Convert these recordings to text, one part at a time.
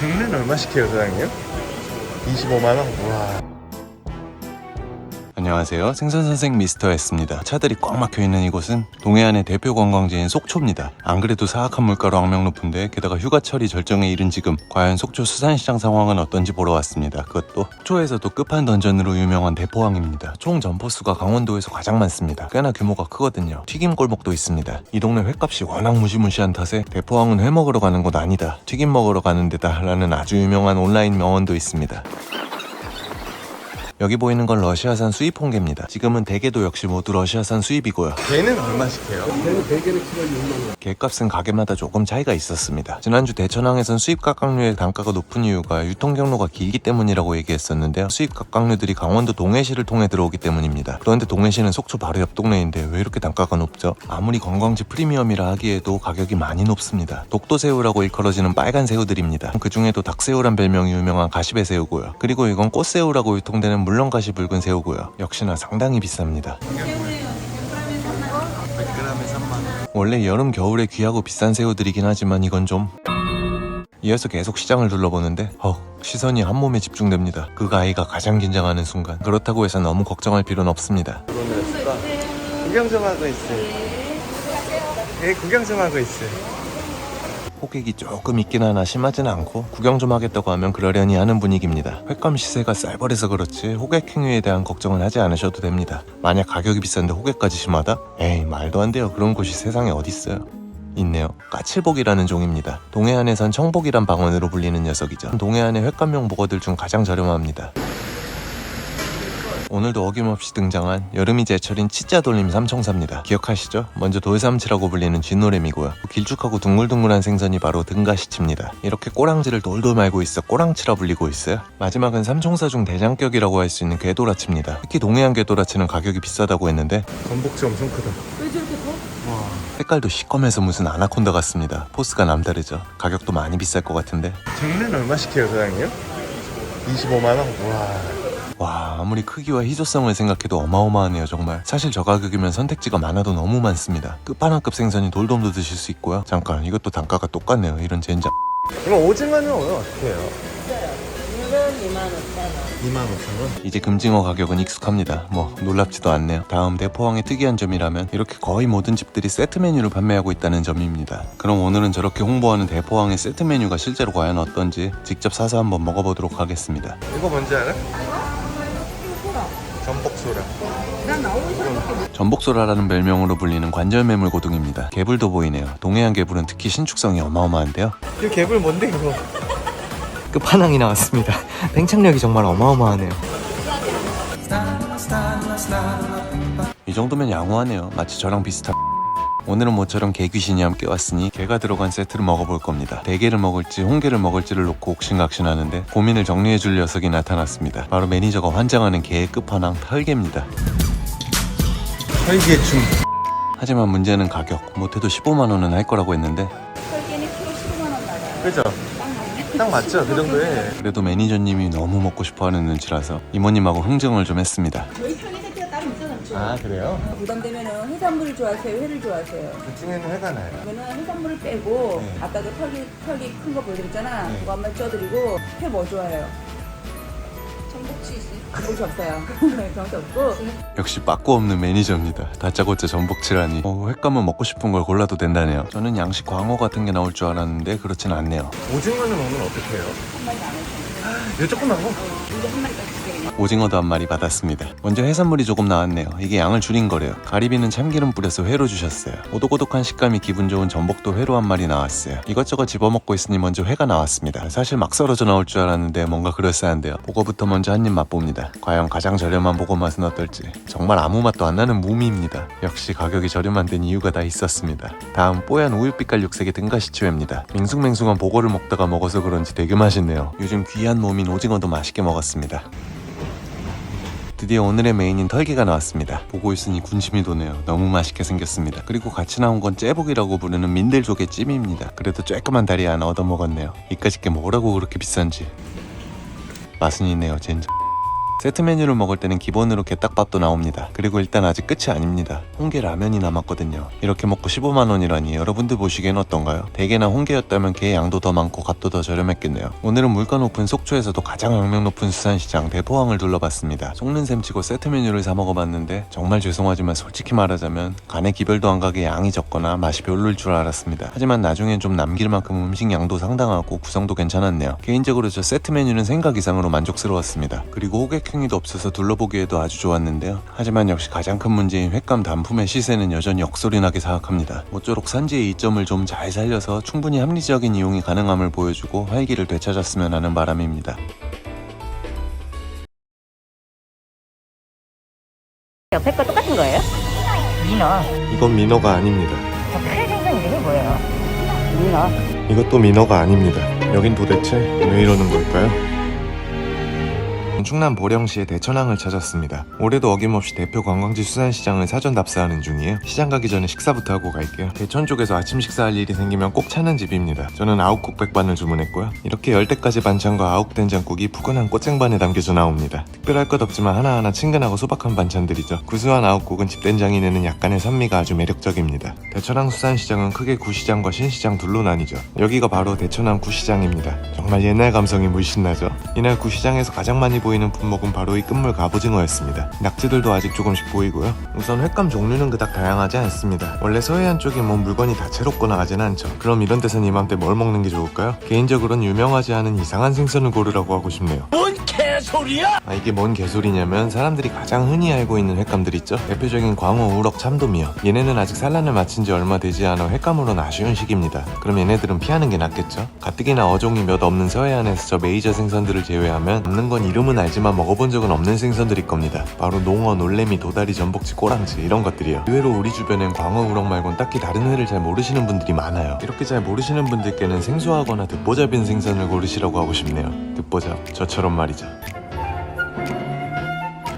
갱는 얼마씩 해요, 사장님? 25만원? 우와. 안녕하세요. 생선선생 미스터 S입니다. 차들이 꽉 막혀있는 이곳은 동해안의 대표 관광지인 속초입니다. 안 그래도 사악한 물가로 악명 높은데 게다가 휴가철이 절정에 이른 지금 과연 속초 수산시장 상황은 어떤지 보러 왔습니다. 그것도 속초에서도 끝판던전으로 유명한 대포항입니다. 총 점포수가 강원도에서 가장 많습니다. 꽤나 규모가 크거든요. 튀김 골목도 있습니다. 이 동네 횟값이 워낙 무시무시한 탓에 대포항은 회 먹으러 가는 곳 아니다, 튀김 먹으러 가는 데다 라는 아주 유명한 온라인 명언도 있습니다. 여기 보이는 건 러시아산 수입 홍게입니다. 지금은 대게도 역시 모두 러시아산 수입이고요. 개는 얼마씩 해요? 걔는 대게는 키로에 6만원. 게값은 가게마다 조금 차이가 있었습니다. 지난주 대천항에선 수입 갑각류의 단가가 높은 이유가 유통 경로가 길기 때문이라고 얘기했었는데요. 수입 갑각류들이 강원도 동해시를 통해 들어오기 때문입니다. 그런데 동해시는 속초 바로 옆 동네인데 왜 이렇게 단가가 높죠? 아무리 관광지 프리미엄이라 하기에도 가격이 많이 높습니다. 독도새우라고 일컬어지는 빨간 새우들입니다. 그 중에도 닭새우란 별명이 유명한 가시배 새우고요. 그리고 이건 꽃새우라고 유통되는 물렁가시 붉은 새우고요. 역시나 상당히 비쌉니다. 100g에 3만원. 원래 여름 겨울에 귀하고 비싼 새우들이긴 하지만 이건 좀... 이어서 계속 시장을 둘러보는데 시선이 한 몸에 집중됩니다. 그 아이가 가장 긴장하는 순간. 그렇다고 해서 너무 걱정할 필요는 없습니다. 구경 좀 하고 있어요. 네, 구경 좀 하고 있어요. 호객이 조금 있긴 하나 심하진 않고 구경 좀 하겠다고 하면 그러려니 하는 분위기입니다. 횟감 시세가 쌀벌해서 그렇지 호객 행위에 대한 걱정은 하지 않으셔도 됩니다. 만약 가격이 비싼데 호객까지 심하다? 에이, 말도 안 돼요. 그런 곳이 세상에 어딨어요. 있네요. 까칠복이라는 종입니다. 동해안에선 청복이란 방언으로 불리는 녀석이죠. 동해안의 횟감용 복어들 중 가장 저렴합니다. 오늘도 어김없이 등장한 여름이 제철인 치자돌림 삼총사입니다. 기억하시죠? 먼저 돌삼치라고 불리는 쥐노래미고요. 길쭉하고 둥글둥글한 생선이 바로 등가시치입니다. 이렇게 꼬랑지를 돌돌 말고 있어 꼬랑치라 불리고 있어요. 마지막은 삼총사 중 대장격이라고 할 수 있는 궤도라치입니다. 특히 동해안 궤도라치는 가격이 비싸다고 했는데 전복치 엄청 크다. 왜 저렇게 커? 와. 색깔도 시꺼매서 무슨 아나콘다 같습니다. 포스가 남다르죠. 가격도 많이 비쌀 것 같은데. 갱는 얼마씩 해요, 사장님? 25만원? 우와. 와, 아무리 크기와 희소성을 생각해도 어마어마하네요. 정말 사실 저 가격이면 선택지가 많아도 너무 많습니다. 끝판왕급 생선이 돌돔도 드실 수 있고요. 잠깐, 이것도 단가가 똑같네요. 이런 젠장. 이거 오징어는 오늘 어떻게 해요? 오늘은 25,000원. 25,000원? 이제 금징어 가격은 익숙합니다. 뭐 놀랍지도 않네요. 다음 대포항의 특이한 점이라면 이렇게 거의 모든 집들이 세트 메뉴를 판매하고 있다는 점입니다. 그럼 오늘은 저렇게 홍보하는 대포항의 세트 메뉴가 실제로 과연 어떤지 직접 사서 한번 먹어보도록 하겠습니다. 이거 뭔지 알아? 전복소라. 난 나오는 사람밖에 못. 전복소라라는 별명으로 불리는 관절매물 고등입니다. 개불도 보이네요. 동해안 개불은 특히 신축성이 어마어마한데요. 이 개불 뭔데 이거? 끝판왕이 나왔습니다. 팽창력이 정말 어마어마하네요. 이 정도면 양호하네요. 마치 저랑 비슷한. 오늘은 모처럼 개귀신이 함께 왔으니 게가 들어간 세트를 먹어볼 겁니다. 대게를 먹을지 홍게를 먹을지를 놓고 옥신각신하는데 고민을 정리해줄 녀석이 나타났습니다. 바로 매니저가 환장하는 게의 끝판왕 털개입니다. 털개충. 하지만 문제는 가격. 못해도 15만원은 할 거라고 했는데 털개는 키로 15만원 나가요. 그죠? 딱 맞죠? 그 정도에. 그래도 매니저님이 너무 먹고 싶어하는 눈치라서 이모님하고 흥정을 좀 했습니다. 저희 털개 세트가 따로 있잖아요. 아, 그래요? 부담되면은 해산물을 좋아하세요? 회를 좋아하세요? 그 중에는 회가 나요. 그러면은 해산물을 빼고 네. 아까 그 털기 큰 거 보여드렸잖아. 네. 그거 한번 쪄드리고 회 뭐 좋아해요? 전복치 있어요? 전복치 없어요. 전복치 없고 역시 빠꾸 없는 매니저입니다. 다짜고짜 전복치라니. 횟감은 먹고 싶은 걸 골라도 된다네요. 저는 양식 광어 같은 게 나올 줄 알았는데 그렇진 않네요. 오징어는 오늘 어떻게 해요? 한 마리 나눠서 이거 조그만 거? 이거 한 마리까지 주세요. 오징어도 한 마리 받았습니다. 먼저 해산물이 조금 나왔네요. 이게 양을 줄인 거래요. 가리비는 참기름 뿌려서 회로 주셨어요. 오독오독한 식감이 기분 좋은 전복도 회로 한 마리 나왔어요. 이것저것 집어먹고 있으니 먼저 회가 나왔습니다. 사실 막 썰어져 나올 줄 알았는데 뭔가 그럴싸한데요. 보거부터 먼저 한 입 맛봅니다. 과연 가장 저렴한 보거 맛은 어떨지. 정말 아무 맛도 안 나는 무미입니다. 역시 가격이 저렴한 데는 이유가 다 있었습니다. 다음 뽀얀 우유빛깔 육색의 등가시추입니다. 맹숭맹숭한 보거를 먹다가 먹어서 그런지 되게 맛있네요. 요즘 귀한 몸인 오징어도 맛있게 먹었습니다. 드디어 오늘의 메인인 털개가 나왔습니다. 보고 있으니 군침이 도네요. 너무 맛있게 생겼습니다. 그리고 같이 나온 건 째복이라고 부르는 민들조개 찜입니다. 그래도 쬐끄만 다리 하나 얻어먹었네요. 이까짓 게 뭐라고 그렇게 비싼지. 맛은 있네요, 젠장. 세트 메뉴를 먹을 때는 기본으로 게딱밥도 나옵니다. 그리고 일단 아직 끝이 아닙니다. 홍게 라면이 남았거든요. 이렇게 먹고 15만원이라니 여러분들 보시기엔 어떤가요? 대게나 홍게였다면 게 양도 더 많고 값도 더 저렴했겠네요. 오늘은 물가 높은 속초에서도 가장 악명 높은 수산시장 대포항을 둘러봤습니다. 속는 셈 치고 세트 메뉴를 사 먹어봤는데 정말 죄송하지만 솔직히 말하자면 간에 기별도 안 가게 양이 적거나 맛이 별로일 줄 알았습니다. 하지만 나중엔 좀 남길 만큼 음식 양도 상당하고 구성도 괜찮았네요. 개인적으로 저 세트 메뉴는 생각 이상으로 만족스러웠습니다. 그리고 호객행위도 없어서 둘러보기에도 아주 좋았는데요. 하지만 역시 가장 큰 문제인 횟감 단품의 시세는 여전히 역소리나게 사악합니다. 모쪼록 산지의 이점을 좀 잘 살려서 충분히 합리적인 이용이 가능함을 보여주고 활기를 되찾았으면 하는 바람입니다. 옆에 거 똑같은 거예요? 민어. 이건 민어가 아닙니다. 큰 생선인데 이게 뭐예요? 민어. 이것도 민어가 아닙니다. 여긴 도대체 왜 이러는 걸까요? 충남 보령시의 대천항을 찾았습니다. 올해도 어김없이 대표 관광지 수산시장을 사전 답사하는 중이에요. 시장 가기 전에 식사부터 하고 갈게요. 대천 쪽에서 아침 식사할 일이 생기면 꼭 찾는 집입니다. 저는 아욱국 백반을 주문했고요. 이렇게 10대까지 반찬과 아욱 된장국이 푸근한 꽃쟁반에 담겨져 나옵니다. 특별할 것 없지만 하나하나 친근하고 소박한 반찬들이죠. 구수한 아욱국은 집된장이 내는 약간의 산미가 아주 매력적입니다. 대천항 수산시장은 크게 구시장과 신시장 둘로 나뉘죠. 여기가 바로 대천항 구시장입니다. 정말 옛날 감성이 물씬 나죠. 이날 구시장에서 가장 많이 보이는 품목은 바로 이 끝물 갑오징어였습니다. 낙지들도 아직 조금씩 보이고요. 우선 횟감 종류는 그닥 다양하지 않습니다. 원래 서해안 쪽에 뭐 물건이 다채롭거나 하진 않죠. 그럼 이런 데선 이맘때 뭘 먹는 게 좋을까요? 개인적으로는 유명하지 않은 이상한 생선을 고르라고 하고 싶네요. 뭔 개소리야? 이게 뭔 개소리냐면 사람들이 가장 흔히 알고 있는 횟감들 있죠? 대표적인 광어, 우럭, 참돔이요. 얘네는 아직 산란을 마친 지 얼마 되지 않아 횟감으로는 아쉬운 시기입니다. 그럼 얘네들은 피하는 게 낫겠죠? 가뜩이나 어종이 몇 없는 서해안에서 저 메이저 생선들을 제외하면 남는 건 이름은 알지만 먹어본 적은 없는 생선들일 겁니다. 바로 농어, 놀래미, 도다리, 전복치, 꼬랑지 이런 것들이요. 의외로 우리 주변엔 광어, 우럭 말곤 딱히 다른 회를 잘 모르시는 분들이 많아요. 이렇게 잘 모르시는 분들께는 생소하거나 듣보잡인 생선을 고르시라고 하고 싶네요. 듣보잡, 저처럼 말이죠.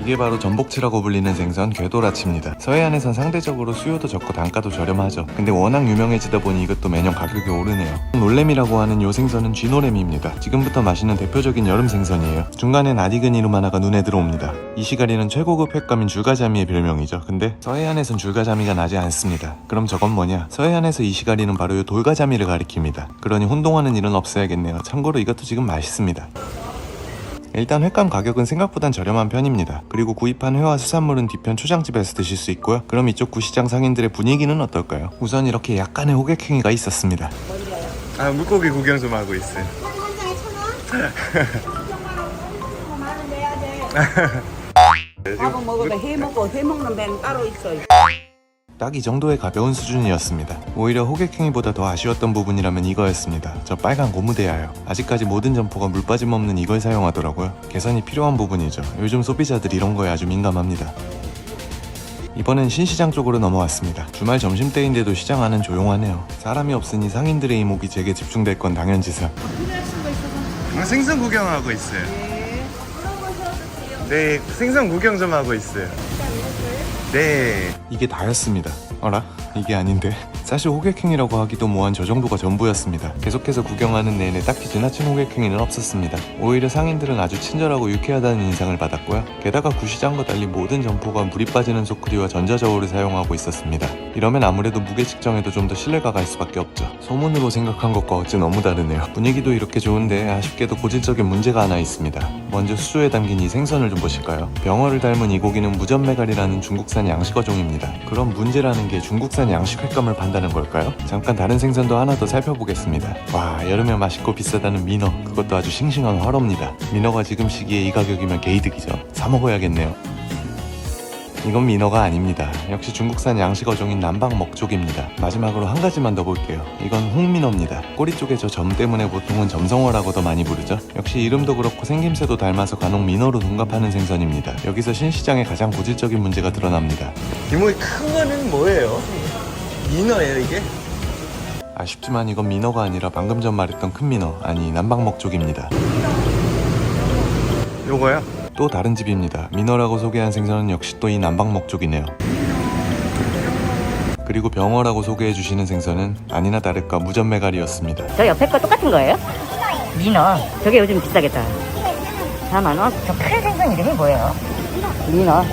이게 바로 전복치라고 불리는 생선 궤도라치입니다. 서해안에선 상대적으로 수요도 적고 단가도 저렴하죠. 근데 워낙 유명해지다 보니 이것도 매년 가격이 오르네요. 놀래미라고 하는 요 생선은 쥐노래미입니다. 지금부터 마시는 대표적인 여름 생선이에요. 중간엔 낯익은 이름 하나가 눈에 들어옵니다. 이 시가리는 최고급 횟감인 줄가자미의 별명이죠. 근데 서해안에선 줄가자미가 나지 않습니다. 그럼 저건 뭐냐? 서해안에서 이 시가리는 바로 요 돌가자미를 가리킵니다. 그러니 혼동하는 일은 없어야겠네요. 참고로 이것도 지금 맛있습니다. 일단 횟감 가격은 생각보단 저렴한 편입니다. 그리고 구입한 회와 수산물은 뒤편 초장집에서 드실 수 있고요. 그럼 이쪽 구시장 상인들의 분위기는 어떨까요? 우선 이렇게 약간의 호객행위가 있었습니다. 물고기 구경 좀 하고 있어요. 밥은 먹어도 해 먹고 해 먹는 데는 따로 있어. 딱 이 정도의 가벼운 수준이었습니다. 오히려 호객행위보다 더 아쉬웠던 부분이라면 이거였습니다. 저 빨간 고무대야요. 아직까지 모든 점포가 물 빠짐 없는 이걸 사용하더라고요. 개선이 필요한 부분이죠. 요즘 소비자들이 이런 거에 아주 민감합니다. 이번엔 신시장 쪽으로 넘어왔습니다. 주말 점심때인데도 시장 안은 조용하네요. 사람이 없으니 상인들의 이목이 제게 집중될 건 당연지사. 생선 구경하고 있어요. 네, 생선 구경 좀 하고 있어요. 네. 이게 다였습니다. 어라? 이게 아닌데? 사실 호객행위라고 하기도 뭐한 저 정도가 전부였습니다. 계속해서 구경하는 내내 딱히 지나친 호객행위는 없었습니다. 오히려 상인들은 아주 친절하고 유쾌하다는 인상을 받았고요. 게다가 구시장과 달리 모든 점포가 물이 빠지는 소쿠리와 전자저울을 사용하고 있었습니다. 이러면 아무래도 무게 측정에도 좀 더 신뢰가 갈 수밖에 없죠. 소문으로 생각한 것과 어찌 너무 다르네요. 분위기도 이렇게 좋은데 아쉽게도 고질적인 문제가 하나 있습니다. 먼저 수조에 담긴 이 생선을 좀 보실까요? 병어를 닮은 이 고기는 무전메갈이라는 중국산 양식어종입니다. 그럼 문제라는 게 중국산 양식 횟감을 판다는 걸까요? 잠깐 다른 생선도 하나 더 살펴보겠습니다. 와, 여름에 맛있고 비싸다는 민어, 그것도 아주 싱싱한 화로입니다. 민어가 지금 시기에 이 가격이면 개이득이죠. 사 먹어야겠네요. 이건 민어가 아닙니다. 역시 중국산 양식어종인 남방 먹족입니다. 마지막으로 한 가지만 더 볼게요. 이건 홍민어입니다. 꼬리 쪽에 저 점 때문에 보통은 점성어라고 더 많이 부르죠. 역시 이름도 그렇고 생김새도 닮아서 간혹 민어로 둔갑하는 생선입니다. 여기서 신시장의 가장 고질적인 문제가 드러납니다. 이모이 큰 거는 뭐예요? 민어예요 이게? 아쉽지만 이건 민어가 아니라 방금 전 말했던 큰 민어, 아니 남방 먹족입니다. 요거요? 또 다른 집입니다. 민어라고 소개한 생선은 역시 또 이 남방 먹족이네요. 그리고 병어라고 소개해주시는 생선은 아니나 다를까 무전메갈이었습니다. 저 옆에 거 똑같은 거예요? 민어. 저게 요즘 비싸겠다. 4만원? 저 큰 생선 이름이 뭐예요? 민어.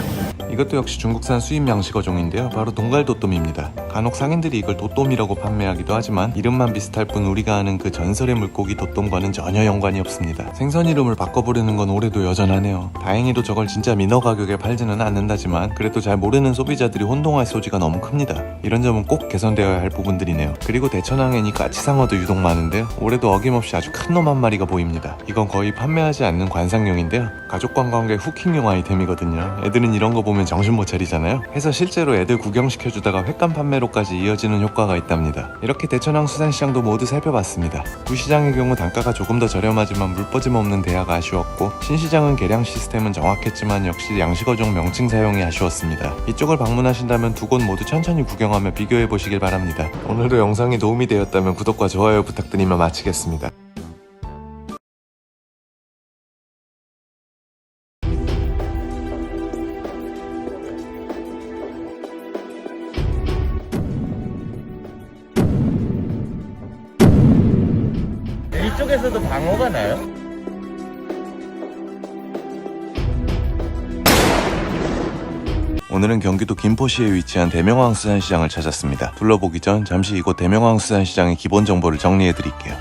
이것도 역시 중국산 수입 양식어종인데요. 바로 동갈도톰입니다. 간혹 상인들이 이걸 도톰이라고 판매하기도 하지만 이름만 비슷할 뿐 우리가 아는 그 전설의 물고기 도톰과는 전혀 연관이 없습니다. 생선 이름을 바꿔 부르는 건 올해도 여전하네요. 다행히도 저걸 진짜 민어 가격에 팔지는 않는다지만 그래도 잘 모르는 소비자들이 혼동할 소지가 너무 큽니다. 이런 점은 꼭 개선되어야 할 부분들이네요. 그리고 대천항에니 까치상어도 유독 많은데요. 올해도 어김없이 아주 큰 놈 한 마리가 보입니다. 이건 거의 판매하지 않는 관상용인데요. 가족 관광객 후킹용 아이템이거든요. 애들은 이런 거 보면 정신 못 차리잖아요. 해서 실제로 애들 구경시켜주다가 횟감 판매로까지 이어지는 효과가 있답니다. 이렇게 대천항 수산시장도 모두 살펴봤습니다. 구시장의 경우 단가가 조금 더 저렴하지만 물버짐 없는 대하가 아쉬웠고, 신시장은 계량 시스템은 정확했지만 역시 양식어종 명칭 사용이 아쉬웠습니다. 이쪽을 방문하신다면 두 곳 모두 천천히 구경하며 비교해보시길 바랍니다. 오늘도 영상이 도움이 되었다면 구독과 좋아요 부탁드리며 마치겠습니다. 이쪽에서도 방어가 나요? 오늘은 경기도 김포시에 위치한 대명항 수산시장을 찾았습니다. 둘러보기 전 잠시 이곳 대명항 수산시장의 기본 정보를 정리해드릴게요.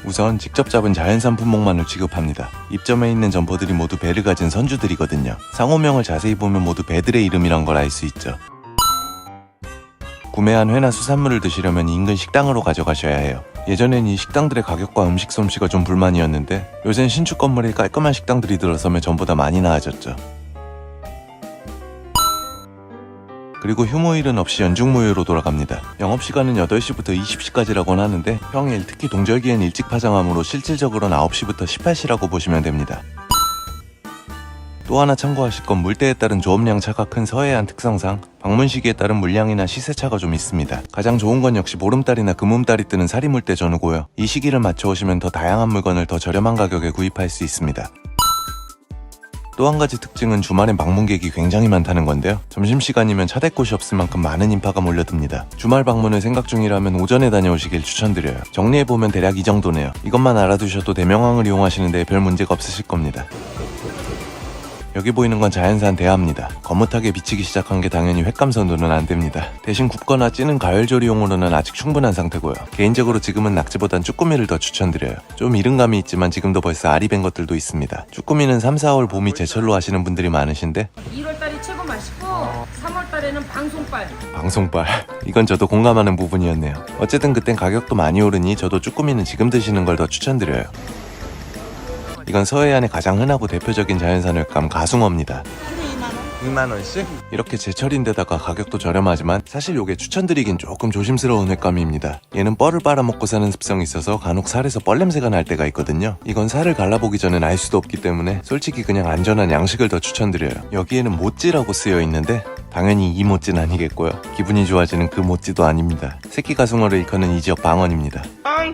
우선 직접 잡은 자연산 품목만을 취급합니다. 입점해 있는 점포들이 모두 배를 가진 선주들이거든요. 상호명을 자세히 보면 모두 배들의 이름이란 걸 알 수 있죠. 구매한 회나 수산물을 드시려면 인근 식당으로 가져가셔야 해요. 예전엔 이 식당들의 가격과 음식 솜씨가 좀 불만이었는데 요새는 신축 건물에 깔끔한 식당들이 들어서며 전보다 많이 나아졌죠. 그리고 휴무일은 없이 연중무휴로 돌아갑니다. 영업시간은 8시부터 20시까지라고는 하는데 평일 특히 동절기엔 일찍 파장하므로 실질적으로는 9시부터 18시라고 보시면 됩니다. 또 하나 참고하실 건 물때에 따른 조업량 차가 큰 서해안 특성상 방문 시기에 따른 물량이나 시세차가 좀 있습니다. 가장 좋은 건 역시 보름달이나 금음달이 뜨는 사리물때 전후고요. 이 시기를 맞춰 오시면 더 다양한 물건을 더 저렴한 가격에 구입할 수 있습니다. 또 한 가지 특징은 주말엔 방문객이 굉장히 많다는 건데요. 점심시간이면 차 댈 곳이 없을 만큼 많은 인파가 몰려듭니다. 주말 방문을 생각 중이라면 오전에 다녀오시길 추천드려요. 정리해보면 대략 이 정도네요. 이것만 알아두셔도 대명항을 이용하시는데 별 문제가 없으실 겁니다. 여기 보이는 건 자연산 대하입니다. 거뭇하게 비치기 시작한 게 당연히 횟감선도는 안됩니다. 대신 굽거나 찌는 가열조리용으로는 아직 충분한 상태고요. 개인적으로 지금은 낙지보단 쭈꾸미를 더 추천드려요. 좀 이른 감이 있지만 지금도 벌써 알이 밴 것들도 있습니다. 쭈꾸미는 3, 4월 봄이 제철로 하시는 분들이 많으신데 2월달이 최고 맛있고 3월달에는 방송빨. 방송빨 이건 저도 공감하는 부분이었네요. 어쨌든 그땐 가격도 많이 오르니 저도 쭈꾸미는 지금 드시는 걸 더 추천드려요. 이건 서해안의 가장 흔하고 대표적인 자연산 횟감 가숭어입니다. 2만원씩? 이렇게 제철인데다가 가격도 저렴하지만 사실 요게 추천드리긴 조금 조심스러운 횟감입니다. 얘는 뻘을 빨아먹고 사는 습성이 있어서 간혹 살에서 뻘 냄새가 날 때가 있거든요. 이건 살을 갈라보기 전엔 알 수도 없기 때문에 솔직히 그냥 안전한 양식을 더 추천드려요. 여기에는 모찌라고 쓰여 있는데 당연히 이 모찌는 아니겠고요. 기분이 좋아지는 그 모찌도 아닙니다. 새끼 가숭어를 일컫는 이 지역 방언입니다.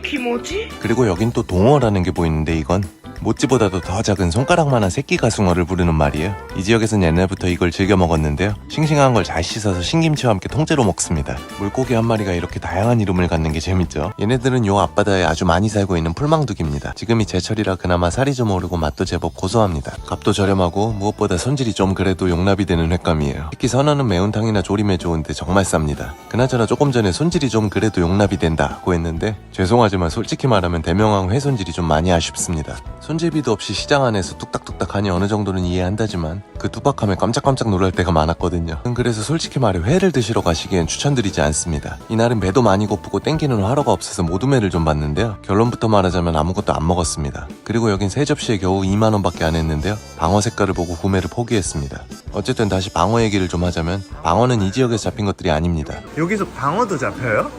키모지? 그리고 여긴 또 동어라는 게 보이는데 이건 모찌보다도 더 작은 손가락만한 새끼 가숭어를 부르는 말이에요. 이 지역에선 옛날부터 이걸 즐겨 먹었는데요. 싱싱한 걸 잘 씻어서 신김치와 함께 통째로 먹습니다. 물고기 한 마리가 이렇게 다양한 이름을 갖는 게 재밌죠. 얘네들은 요 앞바다에 아주 많이 살고 있는 풀망둑입니다. 지금이 제철이라 그나마 살이 좀 오르고 맛도 제법 고소합니다. 값도 저렴하고 무엇보다 손질이 좀 그래도 용납이 되는 횟감이에요. 특히 선어는 매운탕이나 조림에 좋은데 정말 쌉니다. 그나저나 조금 전에 손질이 좀 그래도 용납이 된다고 했는데 죄송하지만 솔직히 말하면 대명항 회 손질이 좀 많이 아쉽습니다. 손질비도 없이 시장 안에서 뚝딱뚝딱 하니 어느 정도는 이해한다지만 그 투박함에 깜짝깜짝 놀랄 때가 많았거든요. 그래서 솔직히 말해 회를 드시러 가시기엔 추천드리지 않습니다. 이날은 배도 많이 고프고 땡기는 화로가 없어서 모둠회를 좀 봤는데요. 결론부터 말하자면 아무것도 안 먹었습니다. 그리고 여긴 3접시에 겨우 2만원밖에 안 했는데요. 방어 색깔을 보고 구매를 포기했습니다. 어쨌든 다시 방어 얘기를 좀 하자면 방어는 이 지역에서 잡힌 것들이 아닙니다. 여기서 방어도 잡혀요?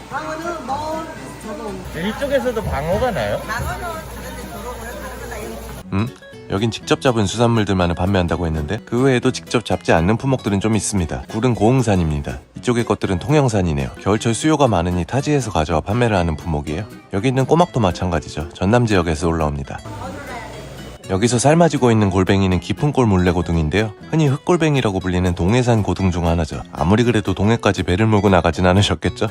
방어는 뭐 저도 이쪽에서도 방어가 나요? 방어는 다른데 들어오고요. 다른 데다 여긴 직접 잡은 수산물들만을 판매한다고 했는데 그 외에도 직접 잡지 않는 품목들은 좀 있습니다. 굴은 고흥산입니다. 이쪽의 것들은 통영산이네요. 겨울철 수요가 많으니 타지에서 가져와 판매를 하는 품목이에요. 여기 있는 꼬막도 마찬가지죠. 전남 지역에서 올라옵니다. 여기서 삶아지고 있는 골뱅이는 깊은골 물레고등인데요. 흔히 흑골뱅이라고 불리는 동해산 고등 중 하나죠. 아무리 그래도 동해까지 배를 몰고 나가진 않으셨겠죠?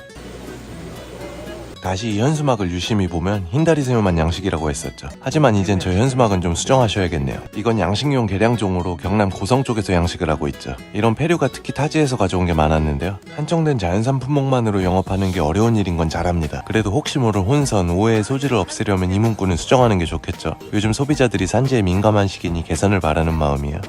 다시 이 현수막을 유심히 보면 흰다리새우만 양식이라고 했었죠. 하지만 이젠 저 현수막은 좀 수정하셔야겠네요. 이건 양식용 개량종으로 경남 고성 쪽에서 양식을 하고 있죠. 이런 폐류가 특히 타지에서 가져온 게 많았는데요. 한정된 자연산 품목만으로 영업하는 게 어려운 일인 건 잘 압니다. 그래도 혹시 모를 혼선, 오해의 소지를 없애려면 이 문구는 수정하는 게 좋겠죠. 요즘 소비자들이 산지에 민감한 시기니 개선을 바라는 마음이에요.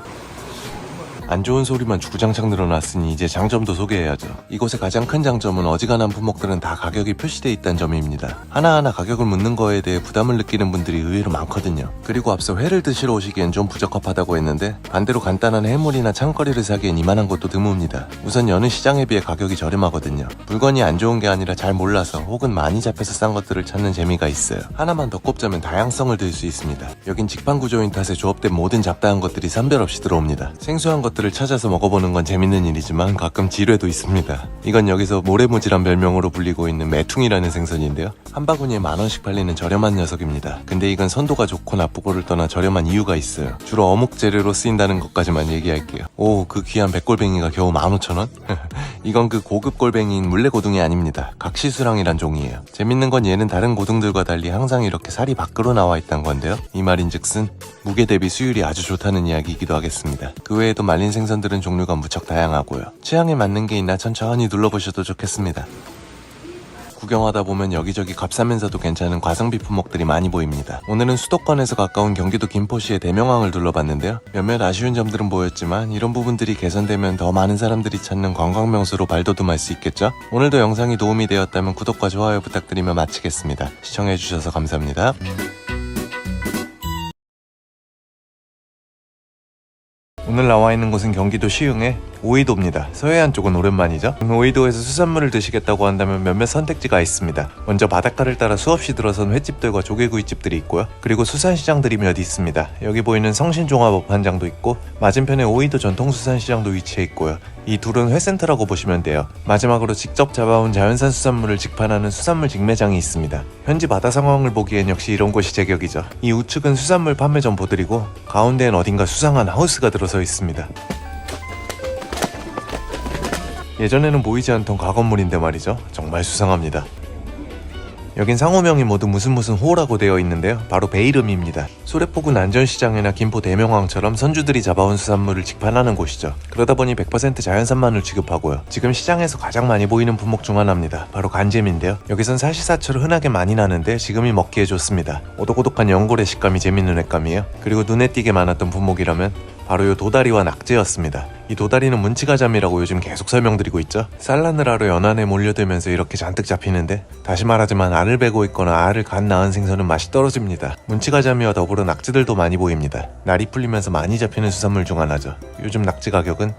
안 좋은 소리만 주구장창 늘어났으니 이제 장점도 소개해야죠. 이곳의 가장 큰 장점은 어지간한 품목들은 다 가격이 표시되어 있다는 점입니다. 하나하나 가격을 묻는 거에 대해 부담을 느끼는 분들이 의외로 많거든요. 그리고 앞서 회를 드시러 오시기엔 좀 부적합하다고 했는데 반대로 간단한 해물이나 창거리를 사기엔 이만한 것도 드뭅니다. 우선 여느 시장에 비해 가격이 저렴하거든요. 물건이 안 좋은 게 아니라 잘 몰라서 혹은 많이 잡혀서 싼 것들을 찾는 재미가 있어요. 하나만 더 꼽자면 다양성을 들 수 있습니다. 여긴 직판 구조인 탓에 조업된 모든 잡다한 것들이 선별 없이 들어옵니다. 생소한 것들을 찾아서 먹어보는 건 재밌는 일이지만 가끔 지뢰도 있습니다. 이건 여기서 모래무지란 별명으로 불리고 있는 매퉁이라는 생선인데요. 한 바구니에 10,000원씩 팔리는 저렴한 녀석입니다. 근데 이건 선도가 좋고 나쁘고를 떠나 저렴한 이유가 있어요. 주로 어묵 재료로 쓰인다는 것까지만 얘기할게요. 오, 그 귀한 백골뱅이가 겨우 15,000원? 이건 그 고급 골뱅이인 물레고등이 아닙니다. 각시수랑이란 종이에요. 재밌는 건 얘는 다른 고등들과 달리 항상 이렇게 살이 밖으로 나와 있단 건데요. 이 말인즉슨 무게 대비 수율이 아주 좋다는 이야기이기도 하겠습니다. 그 외에도 말린 생선들은 종류가 무척 다양하고요. 취향에 맞는 게 있나 천천히 둘러보셔도 좋겠습니다. 구경하다 보면 여기저기 값싸면서도 괜찮은 과성비 품목들이 많이 보입니다. 오늘은 수도권에서 가까운 경기도 김포시의 대명항을 둘러봤는데요. 몇몇 아쉬운 점들은 보였지만 이런 부분들이 개선되면 더 많은 사람들이 찾는 관광명소로 발돋움할 수 있겠죠? 오늘도 영상이 도움이 되었다면 구독과 좋아요 부탁드리며 마치겠습니다. 시청해주셔서 감사합니다. 오늘 나와 있는 곳은 경기도 시흥의 오이도입니다. 서해안 쪽은 오랜만이죠. 오이도에서 수산물을 드시겠다고 한다면 몇몇 선택지가 있습니다. 먼저 바닷가를 따라 수없이 들어선 횟집들과 조개구이집들이 있고요. 그리고 수산시장들이 몇 있습니다. 여기 보이는 성신종합업한장도 있고 맞은편에 오이도 전통수산시장도 위치해 있고요. 이 둘은 회센터라고 보시면 돼요. 마지막으로 직접 잡아온 자연산 수산물을 직판하는 수산물 직매장이 있습니다. 현지 바다 상황을 보기엔 역시 이런 곳이 제격이죠. 이 우측은 수산물 판매 점포들이고 가운데엔 어딘가 수상한 하우스가 들어서 있습니다. 예전에는 보이지 않던 가건물인데 말이죠. 정말 수상합니다. 여긴 상호명이 모두 무슨 호라고 되어 있는데요. 바로 베이름입니다. 소래포구 안전시장이나 김포 대명항처럼 선주들이 잡아온 수산물을 직판하는 곳이죠. 그러다 보니 100% 자연산만을 취급하고요. 지금 시장에서 가장 많이 보이는 품목 중 하나입니다. 바로 간잼인데요. 여기선 사시사철 흔하게 많이 나는데 지금이 먹기에 좋습니다. 오독오독한 연골의 식감이 재밌는 횟감이에요. 그리고 눈에 띄게 많았던 품목이라면 바로 요 도다리와 낙지였습니다. 이 도다리는 문치가자미라고 요즘 계속 설명드리고 있죠. 산란을 연안에 몰려들면서 이렇게 잔뜩 잡히는데 다시 말하지만 알을 베고 있거나 알을 갓 낳은 생선은 맛이 떨어집니다. 문치가자미와 더불어 낙지들도 많이 보입니다. 날이 풀리면서 많이 잡히는 수산물 중 하나죠. 요즘 낙지 가격은?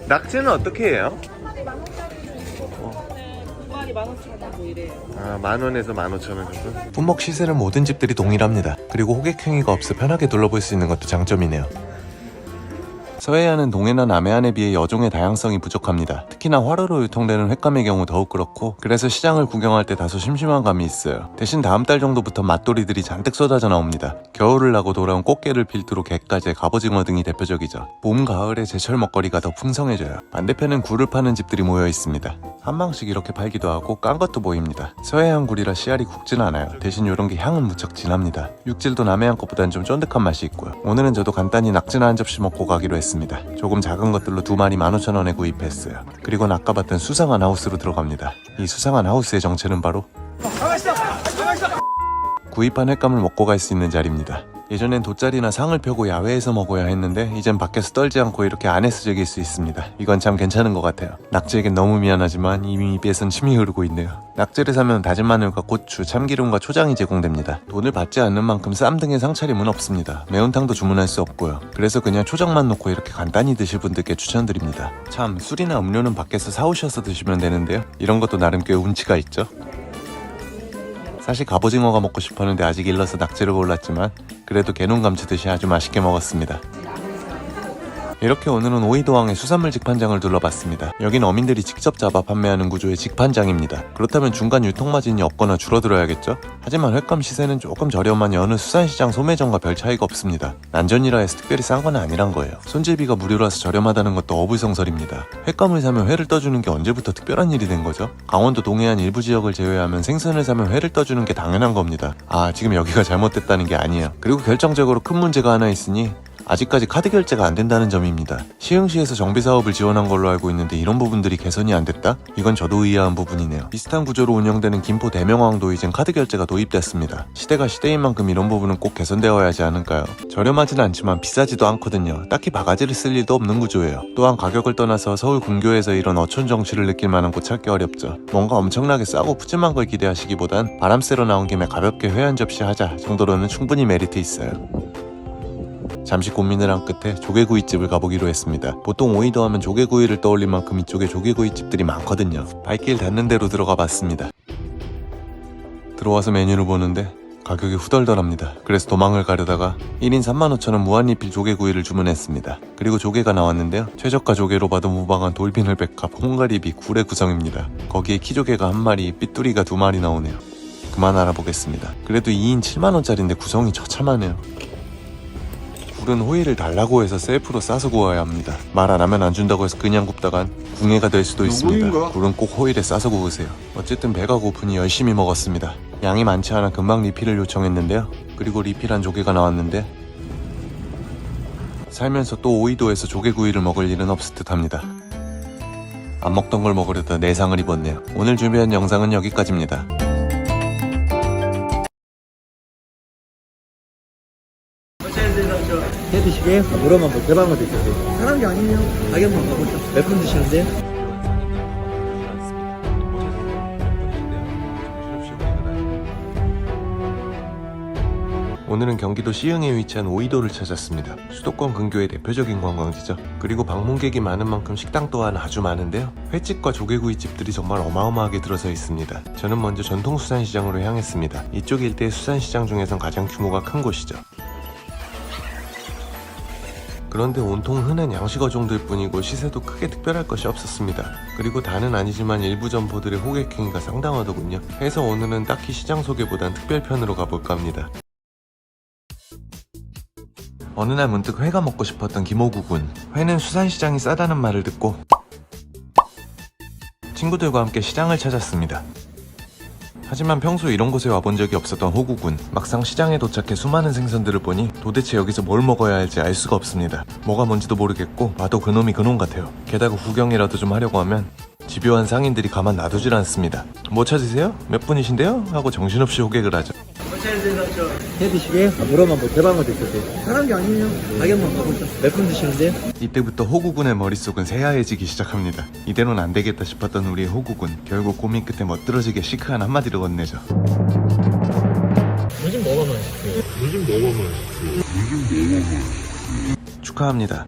낙지는 어떻게 해요? 두 마리 15,000원 이래요. 아, 10,000원에서 15,000원 정도? 품목 시세는 모든 집들이 동일합니다. 그리고 호객행위가 없어 편하게 둘러볼 수 있는 것도 장점이네요. 서해안은 동해나 남해안에 비해 여종의 다양성이 부족합니다. 특히나 화로로 유통되는 횟감의 경우 더욱 그렇고 그래서 시장을 구경할 때 다소 심심한 감이 있어요. 대신 다음 달 정도부터 맛돌이들이 잔뜩 쏟아져 나옵니다. 겨울을 나고 돌아온 꽃게를 필두로 갯가재, 갑오징어 등이 대표적이죠. 봄, 가을에 제철 먹거리가 더 풍성해져요. 반대편은 굴을 파는 집들이 모여 있습니다. 한 방씩 이렇게 팔기도 하고 깐 것도 보입니다. 서해안 굴이라 씨알이 굵진 않아요. 대신 이런 게 향은 무척 진합니다. 육질도 남해안 것보단 좀 쫀득한 맛이 있고요. 오늘은 저도 간단히 낙지나 한 접시 먹고 가기로 했습니다. 조금 작은 것들로 2마리 15,000원에 구입했어요. 그리고는 아까 봤던 수상한 하우스로 들어갑니다. 이 수상한 하우스의 정체는 바로 구입한 횟감을 먹고 갈 수 있는 자리입니다. 예전엔 돗자리나 상을 펴고 야외에서 먹어야 했는데 이젠 밖에서 떨지 않고 이렇게 안에서 즐길 수 있습니다. 이건 참 괜찮은 것 같아요. 낙지에겐 너무 미안하지만 이미 입에선 침이 흐르고 있네요. 낙지를 사면 다진 마늘과 고추, 참기름과 초장이 제공됩니다. 돈을 받지 않는 만큼 쌈 등의 상차림은 없습니다. 매운탕도 주문할 수 없고요. 그래서 그냥 초장만 넣고 이렇게 간단히 드실 분들께 추천드립니다. 참 술이나 음료는 밖에서 사오셔서 드시면 되는데요. 이런 것도 나름 꽤 운치가 있죠. 사실 갑오징어가 먹고 싶었는데 아직 일러서 낙지를 골랐지만 그래도 개눈 감치듯이 아주 맛있게 먹었습니다. 이렇게 오늘은 오이도항의 수산물 직판장을 둘러봤습니다. 여긴 어민들이 직접 잡아 판매하는 구조의 직판장입니다. 그렇다면 중간 유통마진이 없거나 줄어들어야겠죠? 하지만 횟감 시세는 조금 저렴한 여느 수산시장 소매점과 별 차이가 없습니다. 난전이라 해서 특별히 싼 건 아니란 거예요. 손질비가 무료라서 저렴하다는 것도 어불성설입니다. 횟감을 사면 회를 떠주는 게 언제부터 특별한 일이 된 거죠? 강원도 동해안 일부 지역을 제외하면 생선을 사면 회를 떠주는 게 당연한 겁니다. 아, 지금 여기가 잘못됐다는 게 아니에요. 그리고 결정적으로 큰 문제가 하나 있으니 아직까지 카드 결제가 안 된다는 점입니다. 시흥시에서 정비 사업을 지원한 걸로 알고 있는데 이런 부분들이 개선이 안 됐다? 이건 저도 의아한 부분이네요. 비슷한 구조로 운영되는 김포 대명항도 이젠 카드 결제가 도입됐습니다. 시대가 시대인 만큼 이런 부분은 꼭 개선되어야 하지 않을까요? 저렴하진 않지만 비싸지도 않거든요. 딱히 바가지를 쓸 일도 없는 구조예요. 또한 가격을 떠나서 서울 근교에서 이런 어촌 정취를 느낄 만한 곳 찾기 어렵죠. 뭔가 엄청나게 싸고 푸짐한 걸 기대하시기보단 바람 쐬러 나온 김에 가볍게 회 한 접시 하자 정도로는 충분히 메리트 있어요. 잠시 고민을 한 끝에 조개구이집을 가보기로 했습니다. 보통 오이도 하면 조개구이를 떠올릴 만큼 이쪽에 조개구이집들이 많거든요. 발길 닿는 대로 들어가 봤습니다. 들어와서 메뉴를 보는데 가격이 후덜덜합니다. 그래서 도망을 가려다가 1인 35,000원 무한리필 조개구이를 주문했습니다. 그리고 조개가 나왔는데요. 최저가 조개로 봐도 무방한 돌핀을 백합, 홍가리비, 굴의 구성입니다. 거기에 키조개가 한 마리, 삐뚜리가 2마리 나오네요. 그만 알아보겠습니다. 그래도 2인 7만원짜리인데 구성이 처참하네요. 굴은 호일을 달라고 해서 셀프로 싸서 구워야 합니다. 말 안 하면 안 준다고 해서 그냥 굽다간 궁예가 될 수도 있습니다. 굴은 꼭 호일에 싸서 구우세요. 어쨌든 배가 고프니 열심히 먹었습니다. 양이 많지 않아 금방 리필을 요청했는데요. 그리고 리필한 조개가 나왔는데 살면서 또 오이도에서 조개구이를 먹을 일은 없을 듯 합니다. 안 먹던 걸 먹으려다 내상을 입었네요. 오늘 준비한 영상은 여기까지입니다. 해 드시게요? 물어만 뭐 대방어 드세요. 사는 게 아니에요. 가격만 가보죠. 몇 분 드시는데요? 오늘은 경기도 시흥에 위치한 오이도를 찾았습니다. 수도권 근교의 대표적인 관광지죠. 그리고 방문객이 많은 만큼 식당 또한 아주 많은데요. 횟집과 조개구이집들이 정말 어마어마하게 들어서 있습니다. 저는 먼저 전통수산시장으로 향했습니다. 이쪽 일대의 수산시장 중에선 가장 규모가 큰 곳이죠. 그런데 온통 흔한 양식 어종들 뿐이고 시세도 크게 특별할 것이 없었습니다. 그리고 다는 아니지만 일부 점포들의 호객행위가 상당하더군요. 해서 오늘은 딱히 시장 소개보단 특별편으로 가볼까 합니다. 어느 날 문득 회가 먹고 싶었던 김호국은 회는 수산시장이 싸다는 말을 듣고 친구들과 함께 시장을 찾았습니다. 하지만 평소 이런 곳에 와본 적이 없었던 호국은 막상 시장에 도착해 수많은 생선들을 보니 도대체 여기서 뭘 먹어야 할지 알 수가 없습니다. 뭐가 뭔지도 모르겠고 봐도 그놈이 그놈 같아요. 게다가 구경이라도 좀 하려고 하면 집요한 상인들이 가만 놔두질 않습니다. 뭐 찾으세요? 몇 분이신데요? 하고 정신없이 호객을 하죠. 해 드시게요? 물어만 뭐 대방어 드세요. 사는 게 아니에요. 가격만 가보죠. 몇 분 드시는데요? 이때부터 호구군의 머릿속은 새하얘지기 시작합니다. 이대로는 안 되겠다 싶었던 우리의 호구군, 결국 고민 끝에 멋들어지게 시크한 한마디를 건네죠. 요즘 뭐가 맛있어요? 축하합니다.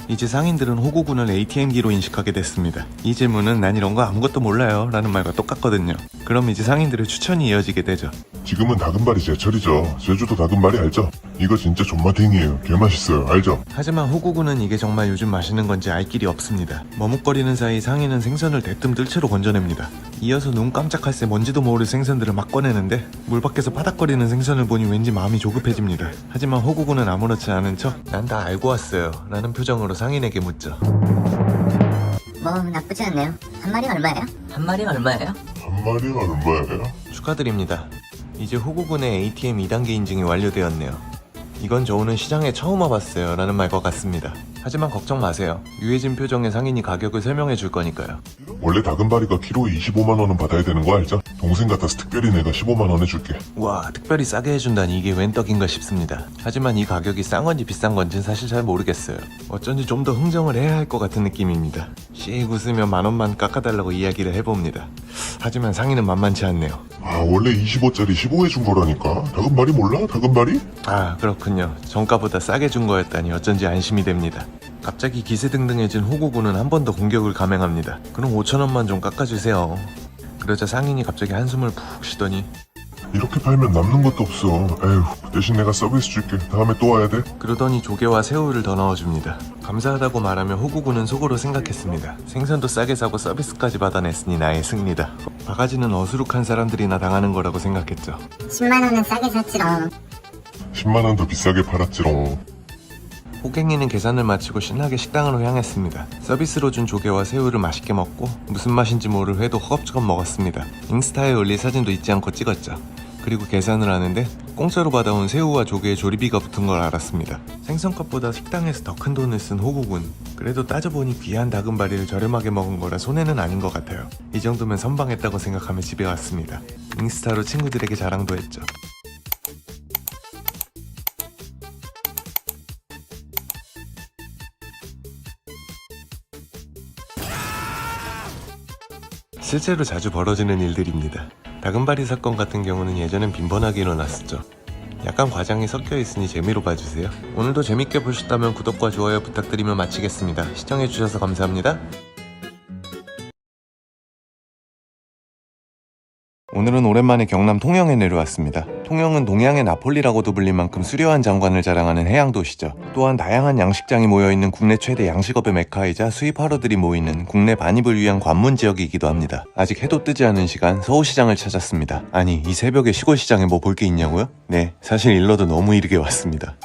이제 상인들은 호구군을 ATM기로 인식하게 됐습니다. 이 질문은 난 이런 거 아무것도 몰라요 라는 말과 똑같거든요. 그럼 이제 상인들의 추천이 이어지게 되죠. 지금은 다금발이 제철이죠. 제주도 다금발이 알죠? 이거 진짜 존맛탱이에요. 개맛있어요. 알죠? 하지만 호구군은 이게 정말 요즘 맛있는 건지 알 길이 없습니다. 머뭇거리는 사이 상인은 생선을 대뜸 뜰채로 건져냅니다. 이어서 눈 깜짝할 새 뭔지도 모를 생선들을 막 꺼내는데 물 밖에서 바닥거리는 생선을 보니 왠지 마음이 조급해집니다. 하지만 호구군은 아무렇지 않은 척 난 다 알고 왔어요 라는 표정으로 상인에게 묻죠. 뭐 나쁘지 않네요. 한 마리 얼마예요? 한 마리가 얼마예요? 한 마리가 얼마예요? 축하드립니다. 이제 호구군의 ATM 2단계 인증이 완료되었네요. 이건 저 오늘 시장에 처음 와봤어요 라는 말과 같습니다. 하지만 걱정 마세요. 유해진 표정의 상인이 가격을 설명해 줄 거니까요. 원래 다금바리가 키로에 25만원은 받아야 되는 거 알죠? 동생 같아서 특별히 내가 15만원 해줄게. 와, 특별히 싸게 해준다니 이게 웬 떡인가 싶습니다. 하지만 이 가격이 싼 건지 비싼 건지는 사실 잘 모르겠어요. 어쩐지 좀 더 흥정을 해야 할 것 같은 느낌입니다. 씩 웃으며 만원만 깎아달라고 이야기를 해봅니다. 하지만 상인은 만만치 않네요. 아 원래 25짜리 15 해준 거라니까. 다금바리 몰라? 다금바리? 아, 그렇군요. 정가보다 싸게 준 거였다니 어쩐지 안심이 됩니다. 갑자기 기세등등해진 호구군은 한 번 더 공격을 감행합니다. 그럼 5,000원만 좀 깎아주세요. 그러자 상인이 갑자기 한숨을 푹 쉬더니 이렇게 팔면 남는 것도 없어. 에휴, 대신 내가 서비스 줄게. 다음에 또 와야 돼? 그러더니 조개와 새우를 더 넣어줍니다. 감사하다고 말하며 호구군은 속으로 생각했습니다. 생선도 싸게 사고 서비스까지 받아냈으니 나의 승리다. 바가지는 어수룩한 사람들이나 당하는 거라고 생각했죠. 10만원은 싸게 샀지롱. 10만원 더 비싸게 팔았지롱. 호갱이는 계산을 마치고 신나게 식당으로 향했습니다. 서비스로 준 조개와 새우를 맛있게 먹고 무슨 맛인지 모를 회도 허겁지겁 먹었습니다. 인스타에 올릴 사진도 잊지 않고 찍었죠. 그리고 계산을 하는데 공짜로 받아온 새우와 조개의 조리비가 붙은 걸 알았습니다. 생선값보다 식당에서 더 큰 돈을 쓴 호구군. 그래도 따져보니 귀한 다금바리를 저렴하게 먹은 거라 손해는 아닌 것 같아요. 이 정도면 선방했다고 생각하며 집에 왔습니다. 인스타로 친구들에게 자랑도 했죠. 실제로 자주 벌어지는 일들입니다. 다금바리 사건 같은 경우는 예전엔 빈번하게 일어났었죠. 약간 과장이 섞여 있으니 재미로 봐주세요. 오늘도 재밌게 보셨다면 구독과 좋아요 부탁드리며 마치겠습니다. 시청해주셔서 감사합니다. 오늘은 오랜만에 경남 통영에 내려왔습니다. 통영은 동양의 나폴리라고도 불릴 만큼 수려한 장관을 자랑하는 해양도시죠. 또한 다양한 양식장이 모여있는 국내 최대 양식업의 메카이자 수입하러들이 모이는 국내 반입을 위한 관문 지역이기도 합니다. 아직 해도 뜨지 않은 시간 서울시장을 찾았습니다. 아니, 이 새벽에 시골시장에 뭐 볼 게 있냐고요? 네, 사실 일러도 너무 이르게 왔습니다.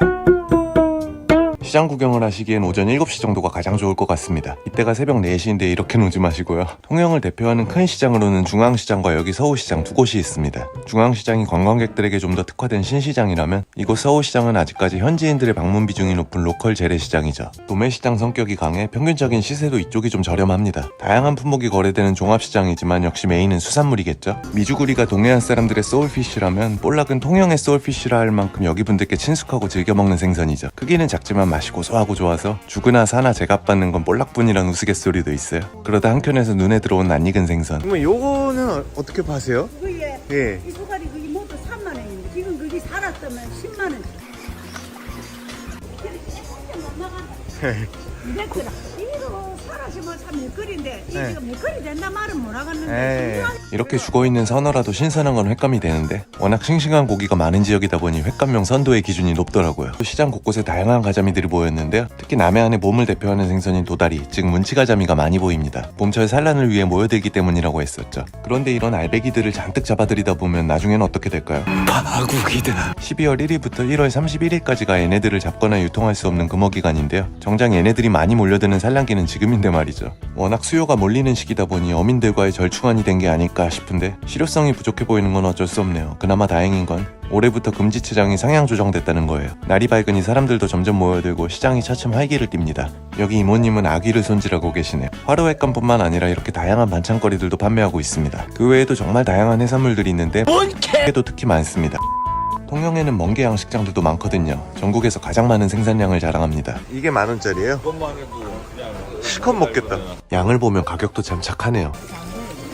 시장 구경을 하시기엔 오전 7시 정도가 가장 좋을 것 같습니다. 이때가 새벽 4시인데 이렇게 노지 마시고요. 통영을 대표하는 큰 시장으로는 중앙시장과 여기 서울시장 두 곳이 있습니다. 중앙시장이 관광객들에게 좀 더 특화된 신시장이라면 이곳 서울시장은 아직까지 현지인들의 방문 비중이 높은 로컬 재래시장이죠. 도매시장 성격이 강해 평균적인 시세도 이쪽이 좀 저렴합니다. 다양한 품목이 거래되는 종합시장이지만 역시 메인은 수산물이겠죠. 미주구리가 동해안 사람들의 소울피쉬라면 볼락은 통영의 소울피쉬라 할 만큼 여기 분들께 친숙하고 즐겨 먹는 생선이죠. 크기는 작지만 맛이 고소하고 좋아서 죽으나 사나 제값받는 건 볼락분이란 우스갯소리도 있어요. 그러다 한켠에서 눈에 들어온 낯익은 생선. 그러면 요거는 어떻게 파세요? 그게 예. 이 소갈이 그게 모두 3만 원입니다. 지금 그게 살았으면 10만 원. 이랬더라. 이거 살았으면 참 몇거리인데 이게 몇거리 된다 말은 못 하겠는데. 이렇게 죽어있는 선어라도 신선한 건 횟감이 되는데 워낙 싱싱한 고기가 많은 지역이다 보니 횟감용 선도의 기준이 높더라고요. 시장 곳곳에 다양한 가자미들이 보였는데요. 특히 남해안의 봄을 대표하는 생선인 도다리, 즉 문치가자미가 많이 보입니다. 봄철 산란을 위해 모여들기 때문이라고 했었죠. 그런데 이런 알배기들을 잔뜩 잡아들이다 보면 나중엔 어떻게 될까요? 파국이다. 12월 1일부터 1월 31일까지가 얘네들을 잡거나 유통할 수 없는 금어기간인데요. 정작 얘네들이 많이 몰려드는 산란기는 지금인데 말이죠. 워낙 수요가 몰리는 시기다 보니 어민들과의 절충안이 된 게 아닐까 싶은데 실효성이 부족해 보이는 건 어쩔 수 없네요. 그나마 다행인 건 올해부터 금지체장이 상향 조정됐다는 거예요. 날이 밝으니 사람들도 점점 모여들고 시장이 차츰 활기를 띱니다. 여기 이모님은 아귀를 손질하고 계시네요. 화로횟감뿐만 아니라 이렇게 다양한 반찬거리들도 판매하고 있습니다. 그 외에도 정말 다양한 해산물들이 있는데 회도 특히 많습니다. 통영에는 멍게 양식장들도 많거든요. 전국에서 가장 많은 생산량을 자랑합니다. 이게 10,000원짜리예요? 실컷 먹겠다. 양을 보면 가격도 참 착하네요.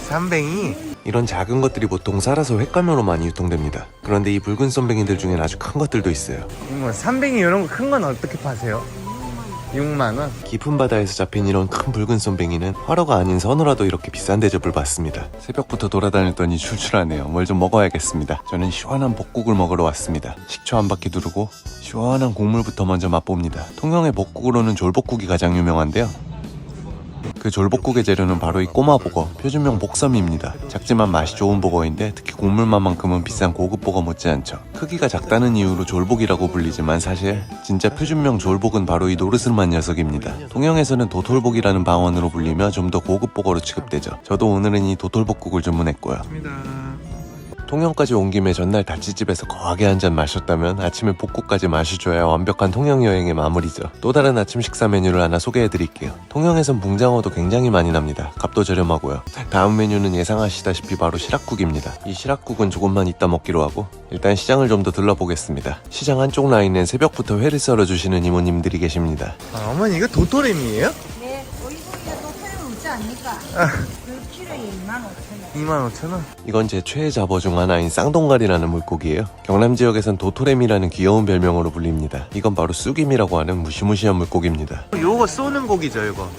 삼뱅이. 이런 작은 것들이 보통 살아서 횟감으로 많이 유통됩니다. 그런데 이 붉은 쏨뱅이들 중엔 아주 큰 것들도 있어요. 삼뱅이 이런 거 큰 건 어떻게 파세요? 6만원? 깊은 바다에서 잡힌 이런 큰 붉은 쏨뱅이는 화로가 아닌 선어라도 이렇게 비싼 대접을 받습니다. 새벽부터 돌아다녔더니 출출하네요. 뭘 좀 먹어야겠습니다. 저는 시원한 볶국을 먹으러 왔습니다. 식초 한 바퀴 두르고 시원한 국물부터 먼저 맛봅니다. 통영의 볶국으로는 졸볶국이 가장 유명한데요. 그 졸볶국의 재료는 바로 이 꼬마보거, 표준명 복섬입니다. 작지만 맛이 좋은 보거인데 특히 국물만큼은 비싼 고급 보거 못지않죠. 크기가 작다는 이유로 졸복이라고 불리지만 사실 진짜 표준명 졸복은 바로 이 노르스름한 녀석입니다. 통영에서는 도톨복이라는 방언으로 불리며 좀 더 고급 보거로 취급되죠. 저도 오늘은 이 도톨복국을 주문했고요. 통영까지 온 김에 전날 다찌집에서 거하게 한 잔 마셨다면 아침에 복국까지 마셔줘야 완벽한 통영 여행의 마무리죠. 또 다른 아침 식사 메뉴를 하나 소개해드릴게요. 통영에선 붕장어도 굉장히 많이 납니다. 값도 저렴하고요. 다음 메뉴는 예상하시다시피 바로 시락국입니다. 이 시락국은 조금만 이따 먹기로 하고 일단 시장을 좀 더 둘러보겠습니다. 시장 한쪽 라인엔 새벽부터 회를 썰어주시는 이모님들이 계십니다. 어머니 이거 도토렘이에요? 네, 오이고기가 또 소용없지 않습니까? 그 키로에 25,000원. 25,000원? 이건 제 최애 잡어 중 하나인 쌍동갈이라는 물고기예요. 경남 지역에선 도토렘이라는 귀여운 별명으로 불립니다. 이건 바로 쑥임이라고 하는 무시무시한 물고기입니다. 요거 쏘는 고기죠 이거?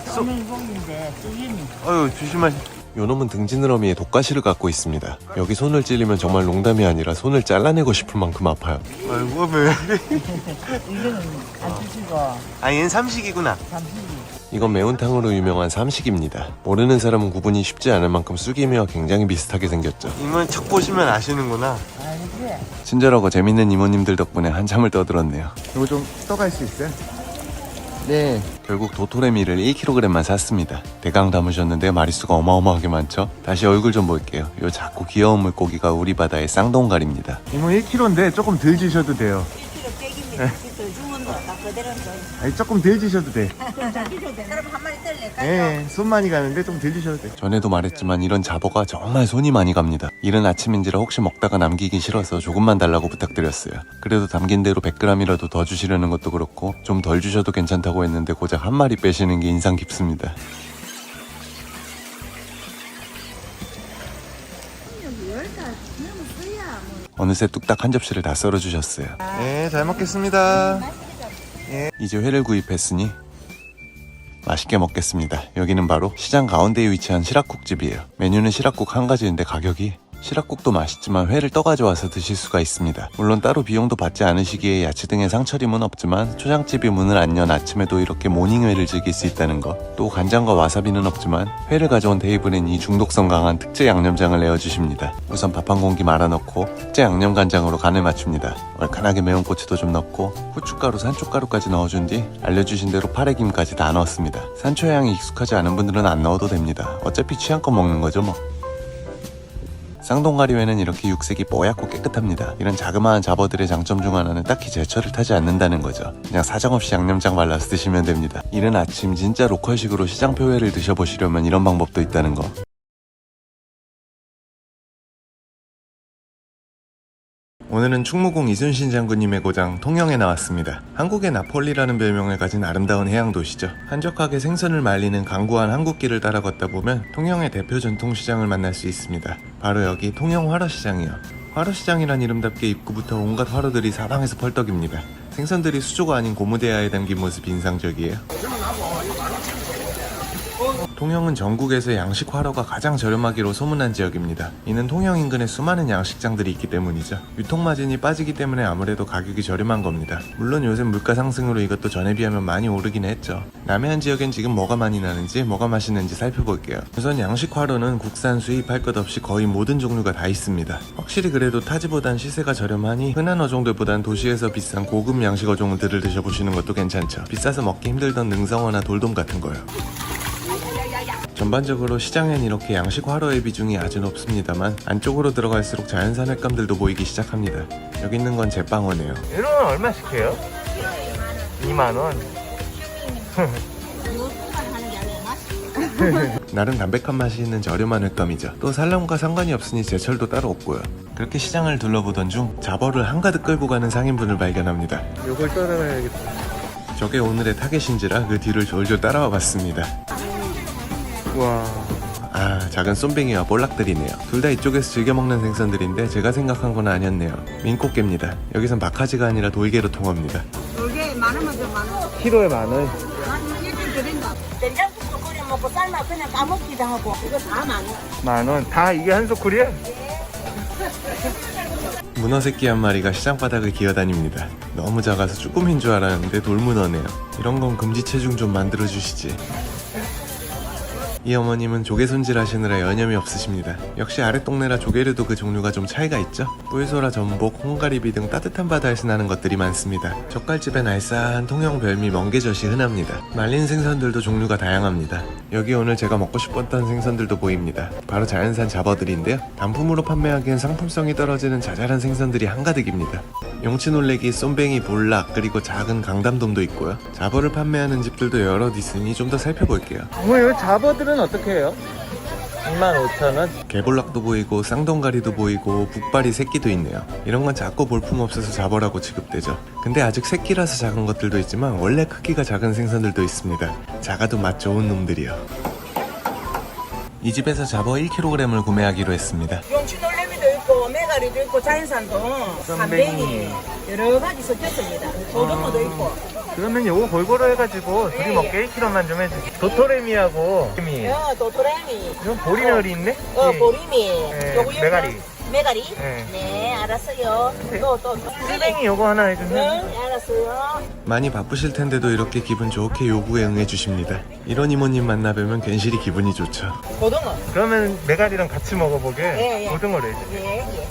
쏘는 고기인데 쑥임이. 어휴 조심하시. 요놈은 등지느러미에 독가시를 갖고 있습니다. 여기 손을 찔리면 정말 농담이 아니라 손을 잘라내고 싶을 만큼 아파요. 아이고 왜? 이거는 안 드시고 아 얘는 삼식이구나. 이건 매운탕으로 유명한 삼식입니다. 모르는 사람은 구분이 쉽지 않을 만큼 쑥이미와 굉장히 비슷하게 생겼죠. 이모는 척 보시면 아시는구나. 알지? 친절하고 재밌는 이모님들 덕분에 한참을 떠들었네요. 이거 좀 떠갈 수 있어요? 네. 결국 도토레미를 1kg만 샀습니다. 대강 담으셨는데 마리수가 어마어마하게 많죠? 다시 얼굴 좀 볼게요. 요 작고 귀여운 물고기가 우리 바다의 쌍동갈입니다. 이모 1kg인데 조금 덜 주셔도 돼요. 1kg 떼기입니다. 더 주면 다 그대로 아니 조금 덜 주셔도 돼. 그럼 한 마리 뗄래? 예, 손 많이 가는데 좀 덜 주셔도 돼. 전에도 말했지만 이런 잡어가 정말 손이 많이 갑니다. 이른 아침인지라 혹시 먹다가 남기기 싫어서 조금만 달라고 부탁드렸어요. 그래도 담긴 대로 100g이라도 더 주시려는 것도 그렇고 좀 덜 주셔도 괜찮다고 했는데 고작 한 마리 빼시는 게 인상 깊습니다. 어느새 뚝딱 한 접시를 다 썰어주셨어요. 네, 잘 먹겠습니다. 이제 회를 구입했으니 맛있게 먹겠습니다. 여기는 바로 시장 가운데에 위치한 시락국집이에요. 메뉴는 시락국 한 가지인데 가격이 시락국도 맛있지만 회를 떠가져와서 드실 수가 있습니다. 물론 따로 비용도 받지 않으시기에 야채 등의 상차림은 없지만 초장집이 문을 안 연 아침에도 이렇게 모닝회를 즐길 수 있다는 거. 또 간장과 와사비는 없지만 회를 가져온 테이블엔 이 중독성 강한 특제 양념장을 내어주십니다. 우선 밥 한 공기 말아넣고 특제 양념 간장으로 간을 맞춥니다. 얼큰하게 매운 고추도 좀 넣고 후춧가루, 산초가루까지 넣어준 뒤 알려주신 대로 파래김까지 다 넣었습니다. 산초향이 익숙하지 않은 분들은 안 넣어도 됩니다. 어차피 취향껏 먹는 거죠 뭐. 쌍동가리회는 이렇게 육색이 뽀얗고 깨끗합니다. 이런 자그마한 잡어들의 장점 중 하나는 딱히 제철을 타지 않는다는 거죠. 그냥 사정없이 양념장 발라서 드시면 됩니다. 이른 아침 진짜 로컬식으로 시장표회를 드셔보시려면 이런 방법도 있다는 거. 오늘은 충무공 이순신 장군님의 고장 통영에 나왔습니다. 한국의 나폴리라는 별명을 가진 아름다운 해양도시죠. 한적하게 생선을 말리는 강구한 한국길을 따라 걷다 보면 통영의 대표 전통시장을 만날 수 있습니다. 바로 여기 통영 화로시장이요. 화로시장이란 이름답게 입구부터 온갖 화로들이 사방에서 펄떡입니다. 생선들이 수조가 아닌 고무대야에 담긴 모습이 인상적이에요. 통영은 전국에서 양식 화로가 가장 저렴하기로 소문난 지역입니다. 이는 통영 인근에 수많은 양식장들이 있기 때문이죠. 유통마진이 빠지기 때문에 아무래도 가격이 저렴한 겁니다. 물론 요즘 물가 상승으로 이것도 전에 비하면 많이 오르긴 했죠. 남해안 지역엔 지금 뭐가 많이 나는지 뭐가 맛있는지 살펴볼게요. 우선 양식 화로는 국산 수입할 것 없이 거의 모든 종류가 다 있습니다. 확실히 그래도 타지보단 시세가 저렴하니 흔한 어종들보단 도시에서 비싼 고급 양식 어종들을 드셔보시는 것도 괜찮죠. 비싸서 먹기 힘들던 능성어나 돌돔 같은 거요. 전반적으로 시장엔 이렇게 양식 화로의 비중이 아주 높습니다만 안쪽으로 들어갈수록 자연산 횟감들도 보이기 시작합니다. 여기 있는 건 제빵어네요. 이런 얼마씩 해요? 2만원. 나름 담백한 맛이 있는 저렴한 횟감이죠. 또 산란과 상관이 없으니 제철도 따로 없고요. 그렇게 시장을 둘러보던 중 잡어를 한가득 끌고 가는 상인분을 발견합니다. 요걸 따라가야겠다. 저게 오늘의 타겟인지라 그 뒤를 졸졸 따라와 봤습니다. 와. 아, 작은 쏨뱅이와 볼락들이네요. 둘 다 이쪽에서 즐겨 먹는 생선들인데 제가 생각한 건 아니었네요. 민꽃게입니다. 여기선 박하지가 아니라 돌게로 통합니다. 돌게 많으면 좀 많아. 키로에 10,000원. 일주일 드린다. 된장국도 끓여 먹고 삶아 그냥 까먹기도 하고. 이거 다 많아. 10,000원. 다 이게 한 소쿠리야? 문어 새끼 한 마리가 시장 바닥을 기어다닙니다. 너무 작아서 쭈꾸미인 줄 알았는데 돌문어네요. 이런 건 금지 체중 좀 만들어 주시지. 이 어머님은 조개 손질하시느라 여념이 없으십니다. 역시 아랫동네라 조개류도 그 종류가 좀 차이가 있죠. 뿔소라, 전복, 홍가리비 등 따뜻한 바다에서 나는 것들이 많습니다. 젓갈집엔 알싸한 통영 별미 멍게젓이 흔합니다. 말린 생선들도 종류가 다양합니다. 여기 오늘 제가 먹고 싶었던 생선들도 보입니다. 바로 자연산 잡어들인데요. 단품으로 판매하기엔 상품성이 떨어지는 자잘한 생선들이 한가득입니다. 용치놀래기, 쏨뱅이, 볼락, 그리고 작은 강담돔도 있고요. 잡어를 판매하는 집들도 여럿 있으니 좀 더 살펴볼게요. 어머, 잡어들은 어떻게 해요? 25,000원? 개볼락도 보이고 쌍동가리도 보이고 북발이 새끼도 있네요. 이런 건 작고 볼품없어서 잡어라고 취급되죠. 근데 아직 새끼라서 작은 것들도 있지만 원래 크기가 작은 생선들도 있습니다. 작아도 맛 좋은 놈들이요. 이 집에서 잡어 1kg을 구매하기로 했습니다. 용치놀래미도 있고 메가리도 있고 자연산도 쏨뱅이. 삼뱅이 여러 가지 섞였습니다. 소름어도 있고. 그러면 요거 골고루 해가지고 둘이 먹게 1kg만 좀 해주세요. 도토레미하고 도토레미. 이건 보리멸이 있네? 보리미. 네, 요거 메가리. 메가리? 네. 네, 알았어요. 또. 술뱅이 요거 하나 해주세요. 네, 알았어요. 많이 바쁘실 텐데도 이렇게 기분 좋게 요구에 응해주십니다. 이런 이모님 만나뵈면 괜시리 기분이 좋죠. 고등어. 그러면 메가리랑 같이 먹어보게 예. 고등어를 해주세요. 예.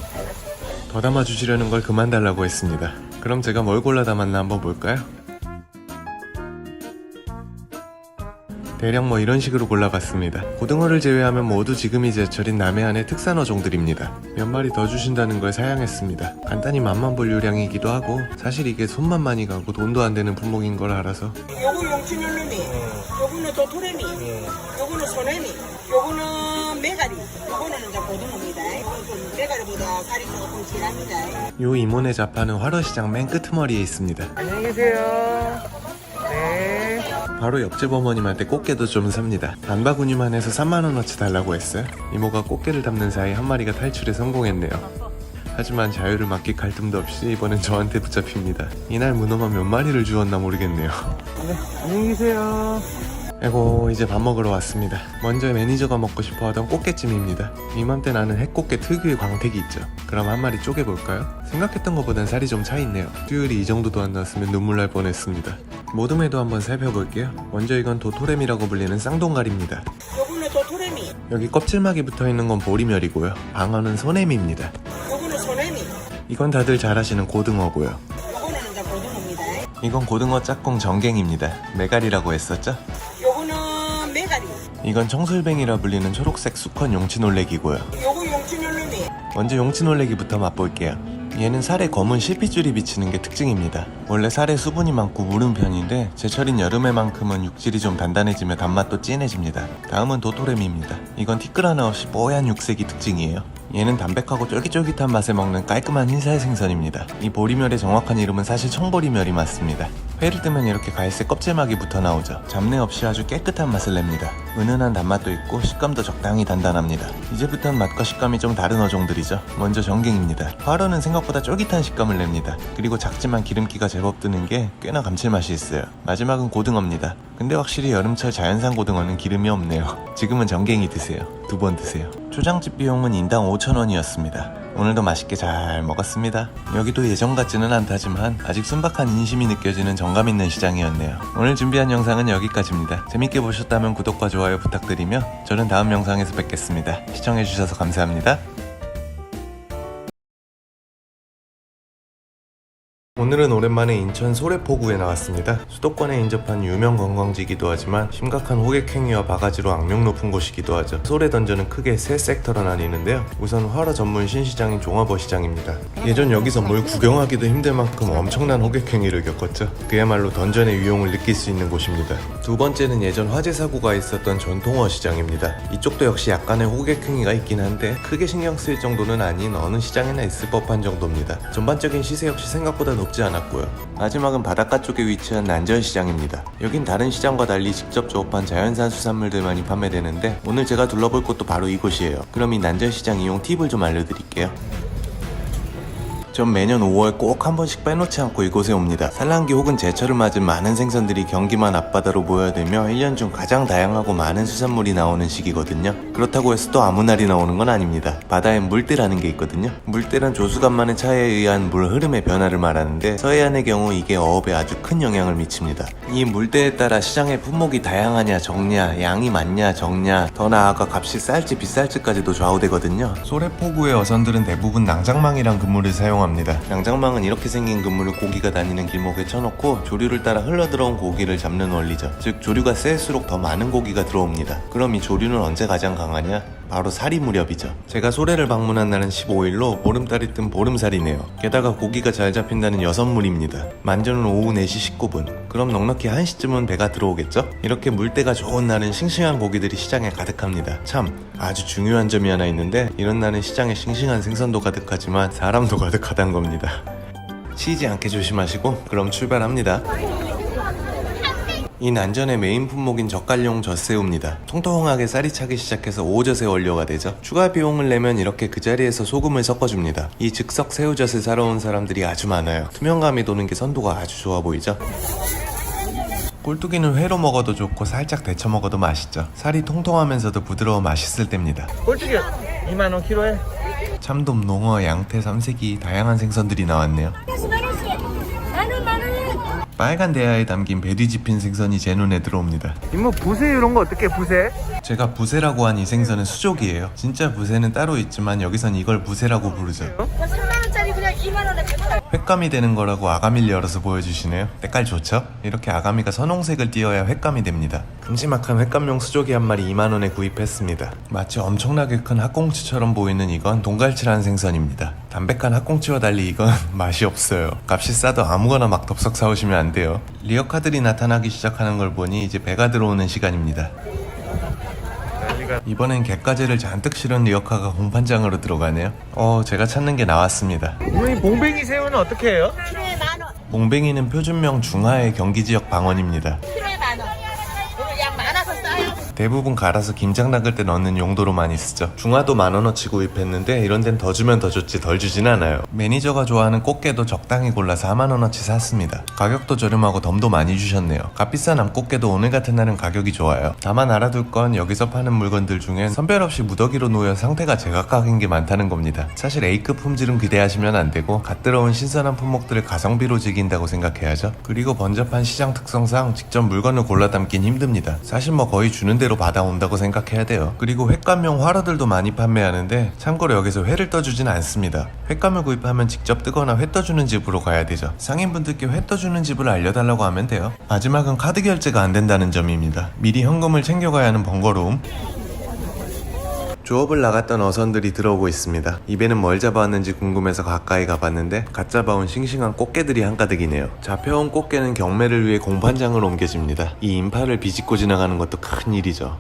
더 담아주시려는 걸 그만 달라고 했습니다. 그럼 제가 뭘 골라 담았나 한번 볼까요? 대략 뭐 이런 식으로 골라봤습니다. 고등어를 제외하면 모두 지금이 제철인 남해안의 특산 어종들입니다. 몇 마리 더 주신다는 걸 사양했습니다. 간단히 맛만 볼 요량이기도 하고 사실 이게 손만 많이 가고 돈도 안 되는 품목인 걸 알아서 요거 용치놀루미, 요거는 도토레미, 요거는 소레미, 요거는 메가리, 요거는 이제 고등어입니다. 메가리보다 살이 조금 진합니다. 요 이모네 자파는 화로시장 맨 끄트머리에 있습니다. 안녕히 계세요. 네. 바로 옆집 어머님한테 꽃게도 좀 삽니다. 단바구니만 해서 3만원어치 달라고 했어요. 이모가 꽃게를 담는 사이 한 마리가 탈출에 성공했네요. 하지만 자유를 맡길 갈등도 없이 이번엔 저한테 붙잡힙니다. 이날 문어만 몇 마리를 주었나 모르겠네요. 네, 안녕히 계세요. 아이고 이제 밥 먹으러 왔습니다. 먼저 매니저가 먹고 싶어 하던 꽃게찜입니다. 이맘때 나는 핵꽃게 특유의 광택이 있죠. 그럼 한 마리 쪼개볼까요? 생각했던 것보단 살이 좀 차있네요. 수율이 이 정도도 안 나왔으면 눈물 날 뻔했습니다. 모둠에도 한번 살펴볼게요. 먼저 이건 도토레미라고 불리는 쌍동갈입니다. 요거는 도토레미, 여기 껍질막이 붙어있는 건 보리멸이고요. 방어는 소내미입니다. 요거는 소레미, 이건 다들 잘 아시는 고등어고요. 요거는 이제 고등어입니다. 이건 고등어 짝꿍 정갱입니다. 메가리라고 했었죠? 요거는 메가리, 이건 청술뱅이라 불리는 초록색 수컷 용치놀래기고요. 요거 용치놀루미, 먼저 용치놀래기부터 맛볼게요. 얘는 살에 검은 실핏줄이 비치는 게 특징입니다. 원래 살에 수분이 많고 무른 편인데 제철인 여름에만큼은 육질이 좀 단단해지며 단맛도 진해집니다. 다음은 도토레미입니다. 이건 티끌 하나 없이 뽀얀 육색이 특징이에요. 얘는 담백하고 쫄깃쫄깃한 맛에 먹는 깔끔한 흰살 생선입니다. 이 보리멸의 정확한 이름은 사실 청보리멸이 맞습니다. 회를 뜨면 이렇게 갈색 껍질막이 붙어 나오죠. 잡내 없이 아주 깨끗한 맛을 냅니다. 은은한 단맛도 있고 식감도 적당히 단단합니다. 이제부터는 맛과 식감이 좀 다른 어종들이죠. 먼저 정갱입니다. 화로는 생각보다 쫄깃한 식감을 냅니다. 그리고 작지만 기름기가 제법 뜨는 게 꽤나 감칠맛이 있어요. 마지막은 고등어입니다. 근데 확실히 여름철 자연산 고등어는 기름이 없네요. 지금은 정갱이 드세요. 2번 드세요. 초장집 비용은 인당 5,000원이었습니다. 오늘도 맛있게 잘 먹었습니다. 여기도 예전 같지는 않다지만 아직 순박한 인심이 느껴지는 정감 있는 시장이었네요. 오늘 준비한 영상은 여기까지입니다. 재밌게 보셨다면 구독과 좋아요 부탁드리며 저는 다음 영상에서 뵙겠습니다. 시청해주셔서 감사합니다. 오늘은 오랜만에 인천 소래포구에 나왔습니다. 수도권에 인접한 유명 관광지이기도 하지만 심각한 호객행위와 바가지로 악명 높은 곳이기도 하죠. 소래 던전은 크게 세 섹터로 나뉘는데요. 우선 화로 전문 신시장인 종합어 시장입니다. 예전 여기서 뭘 구경하기도 힘들 만큼 엄청난 호객행위를 겪었죠. 그야말로 던전의 위용을 느낄 수 있는 곳입니다. 두 번째는 예전 화재 사고가 있었던 전통어 시장입니다. 이쪽도 역시 약간의 호객행위가 있긴 한데 크게 신경 쓰일 정도는 아닌 어느 시장에나 있을 법한 정도입니다. 전반적인 시세 역시 생각보다 높지 않았고요. 마지막은 바닷가 쪽에 위치한 난전시장입니다. 여긴 다른 시장과 달리 직접 조업한 자연산 수산물들만이 판매되는데 오늘 제가 둘러볼 곳도 바로 이곳이에요. 그럼 이 난전시장 이용 팁을 좀 알려드릴게요. 전 매년 5월 꼭 한 번씩 빼놓지 않고 이곳에 옵니다. 산란기 혹은 제철을 맞은 많은 생선들이 경기만 앞바다로 모여들며 1년 중 가장 다양하고 많은 수산물이 나오는 시기거든요. 그렇다고 해서 또 아무 날이 나오는 건 아닙니다. 바다엔 물때라는 게 있거든요. 물때란 조수간만의 차에 의한 물 흐름의 변화를 말하는데 서해안의 경우 이게 어업에 아주 큰 영향을 미칩니다. 이 물때에 따라 시장의 품목이 다양하냐 적냐, 양이 많냐 적냐, 더 나아가 값이 쌀지 비쌀지까지도 좌우되거든요. 소래포구의 어선들은 대부분 낭장망이란 그물을 사용합니다. 낭장망은 이렇게 생긴 그물을 고기가 다니는 길목에 쳐놓고 조류를 따라 흘러들어온 고기를 잡는 원리죠. 즉 조류가 셀수록 더 많은 고기가 들어옵니다. 그럼 이 조류는 언제 가장 강하냐? 바로 사리 무렵이죠. 제가 소래를 방문한 날은 15일로 보름달이 뜬 보름살이네요. 게다가 고기가 잘 잡힌다는 여섯물입니다. 만조는 오후 4시 19분. 그럼 넉넉히 1시쯤은 배가 들어오겠죠? 이렇게 물때가 좋은 날은 싱싱한 고기들이 시장에 가득합니다. 참 아주 중요한 점이 하나 있는데 이런 날은 시장에 싱싱한 생선도 가득하지만 사람도 가득하단 겁니다. 치이지 않게 조심하시고 그럼 출발합니다. 이 난전의 메인 품목인 젓갈용 젖새우입니다. 통통하게 쌀이 차기 시작해서 오젓의 원료가 되죠. 추가 비용을 내면 이렇게 그 자리에서 소금을 섞어줍니다. 이 즉석 새우젓을 사러 온 사람들이 아주 많아요. 투명감이 도는 게 선도가 아주 좋아 보이죠. 꼴뚜기는 회로 먹어도 좋고 살짝 데쳐 먹어도 맛있죠. 살이 통통하면서도 부드러워 맛있을 때입니다. 꼴뚜기 2만원 키로에? 참돔, 농어, 양태, 삼색이 다양한 생선들이 나왔네요. 빨간 대야에 담긴 베리짚힌 생선이 제 눈에 들어옵니다. 이모 부세 이런 거 어떻게 부세? 제가 부세라고 한 이 생선은 수족이에요. 진짜 부세는 따로 있지만 여기선 이걸 부세라고 부르죠. 3만원짜리 그냥 2만원에 팔아요. 횟감이 되는 거라고 아가미를 열어서 보여주시네요. 때깔 좋죠? 이렇게 아가미가 선홍색을 띄어야 횟감이 됩니다. 큼지막한 횟감용 수족이 한 마리 2만원에 구입했습니다. 마치 엄청나게 큰 학꽁치처럼 보이는 이건 동갈치라는 생선입니다. 담백한 학꽁치와 달리 이건 맛이 없어요. 값이 싸도 아무거나 막 덥석 사오시면 안 돼요. 리어카들이 나타나기 시작하는 걸 보니 이제 배가 들어오는 시간입니다. 이번엔 갯가재를 잔뜩 실은 리어카가 공판장으로 들어가네요. 제가 찾는 게 나왔습니다. 이 봉뱅이 새우는 어떻게 해요? 키로에 만원. 봉뱅이는 표준명 중하의 경기지역 방언입니다. 키로에 만원. 오늘 양 많아서 싸요. 대부분 갈아서 김장 담글 때 넣는 용도로 많이 쓰죠. 중화도 10,000원어치 구입했는데 이런 데는 더 주면 더 좋지 덜 주진 않아요. 매니저가 좋아하는 꽃게도 적당히 골라 40,000원어치 샀습니다. 가격도 저렴하고 덤도 많이 주셨네요. 값비싼 암꽃게도 오늘 같은 날은 가격이 좋아요. 다만 알아둘 건 여기서 파는 물건들 중엔 선별 없이 무더기로 놓여 상태가 제각각인 게 많다는 겁니다. 사실 A급 품질은 기대하시면 안 되고 갓 들어온 신선한 품목들을 가성비로 즐긴다고 생각해야죠. 그리고 번잡한 시장 특성상 직접 물건을 골라 담긴 힘듭니다. 사실 뭐 거의 주는 대로 받아온다고 생각해야 돼요. 그리고 횟감용 화로들도 많이 판매하는데 참고로 여기서 회를 떠주진 않습니다. 횟감을 구입하면 직접 뜨거나 회 떠주는 집으로 가야 되죠. 상인분들께 회 떠주는 집을 알려달라고 하면 돼요. 마지막은 카드 결제가 안 된다는 점입니다. 미리 현금을 챙겨가야 하는 번거로움. 조업을 나갔던 어선들이 들어오고 있습니다. 입에는 뭘 잡아왔는지 궁금해서 가까이 가봤는데 갓 잡아온 싱싱한 꽃게들이 한가득이네요. 잡혀온 꽃게는 경매를 위해 공판장으로 옮겨집니다. 이 인파를 비집고 지나가는 것도 큰 일이죠.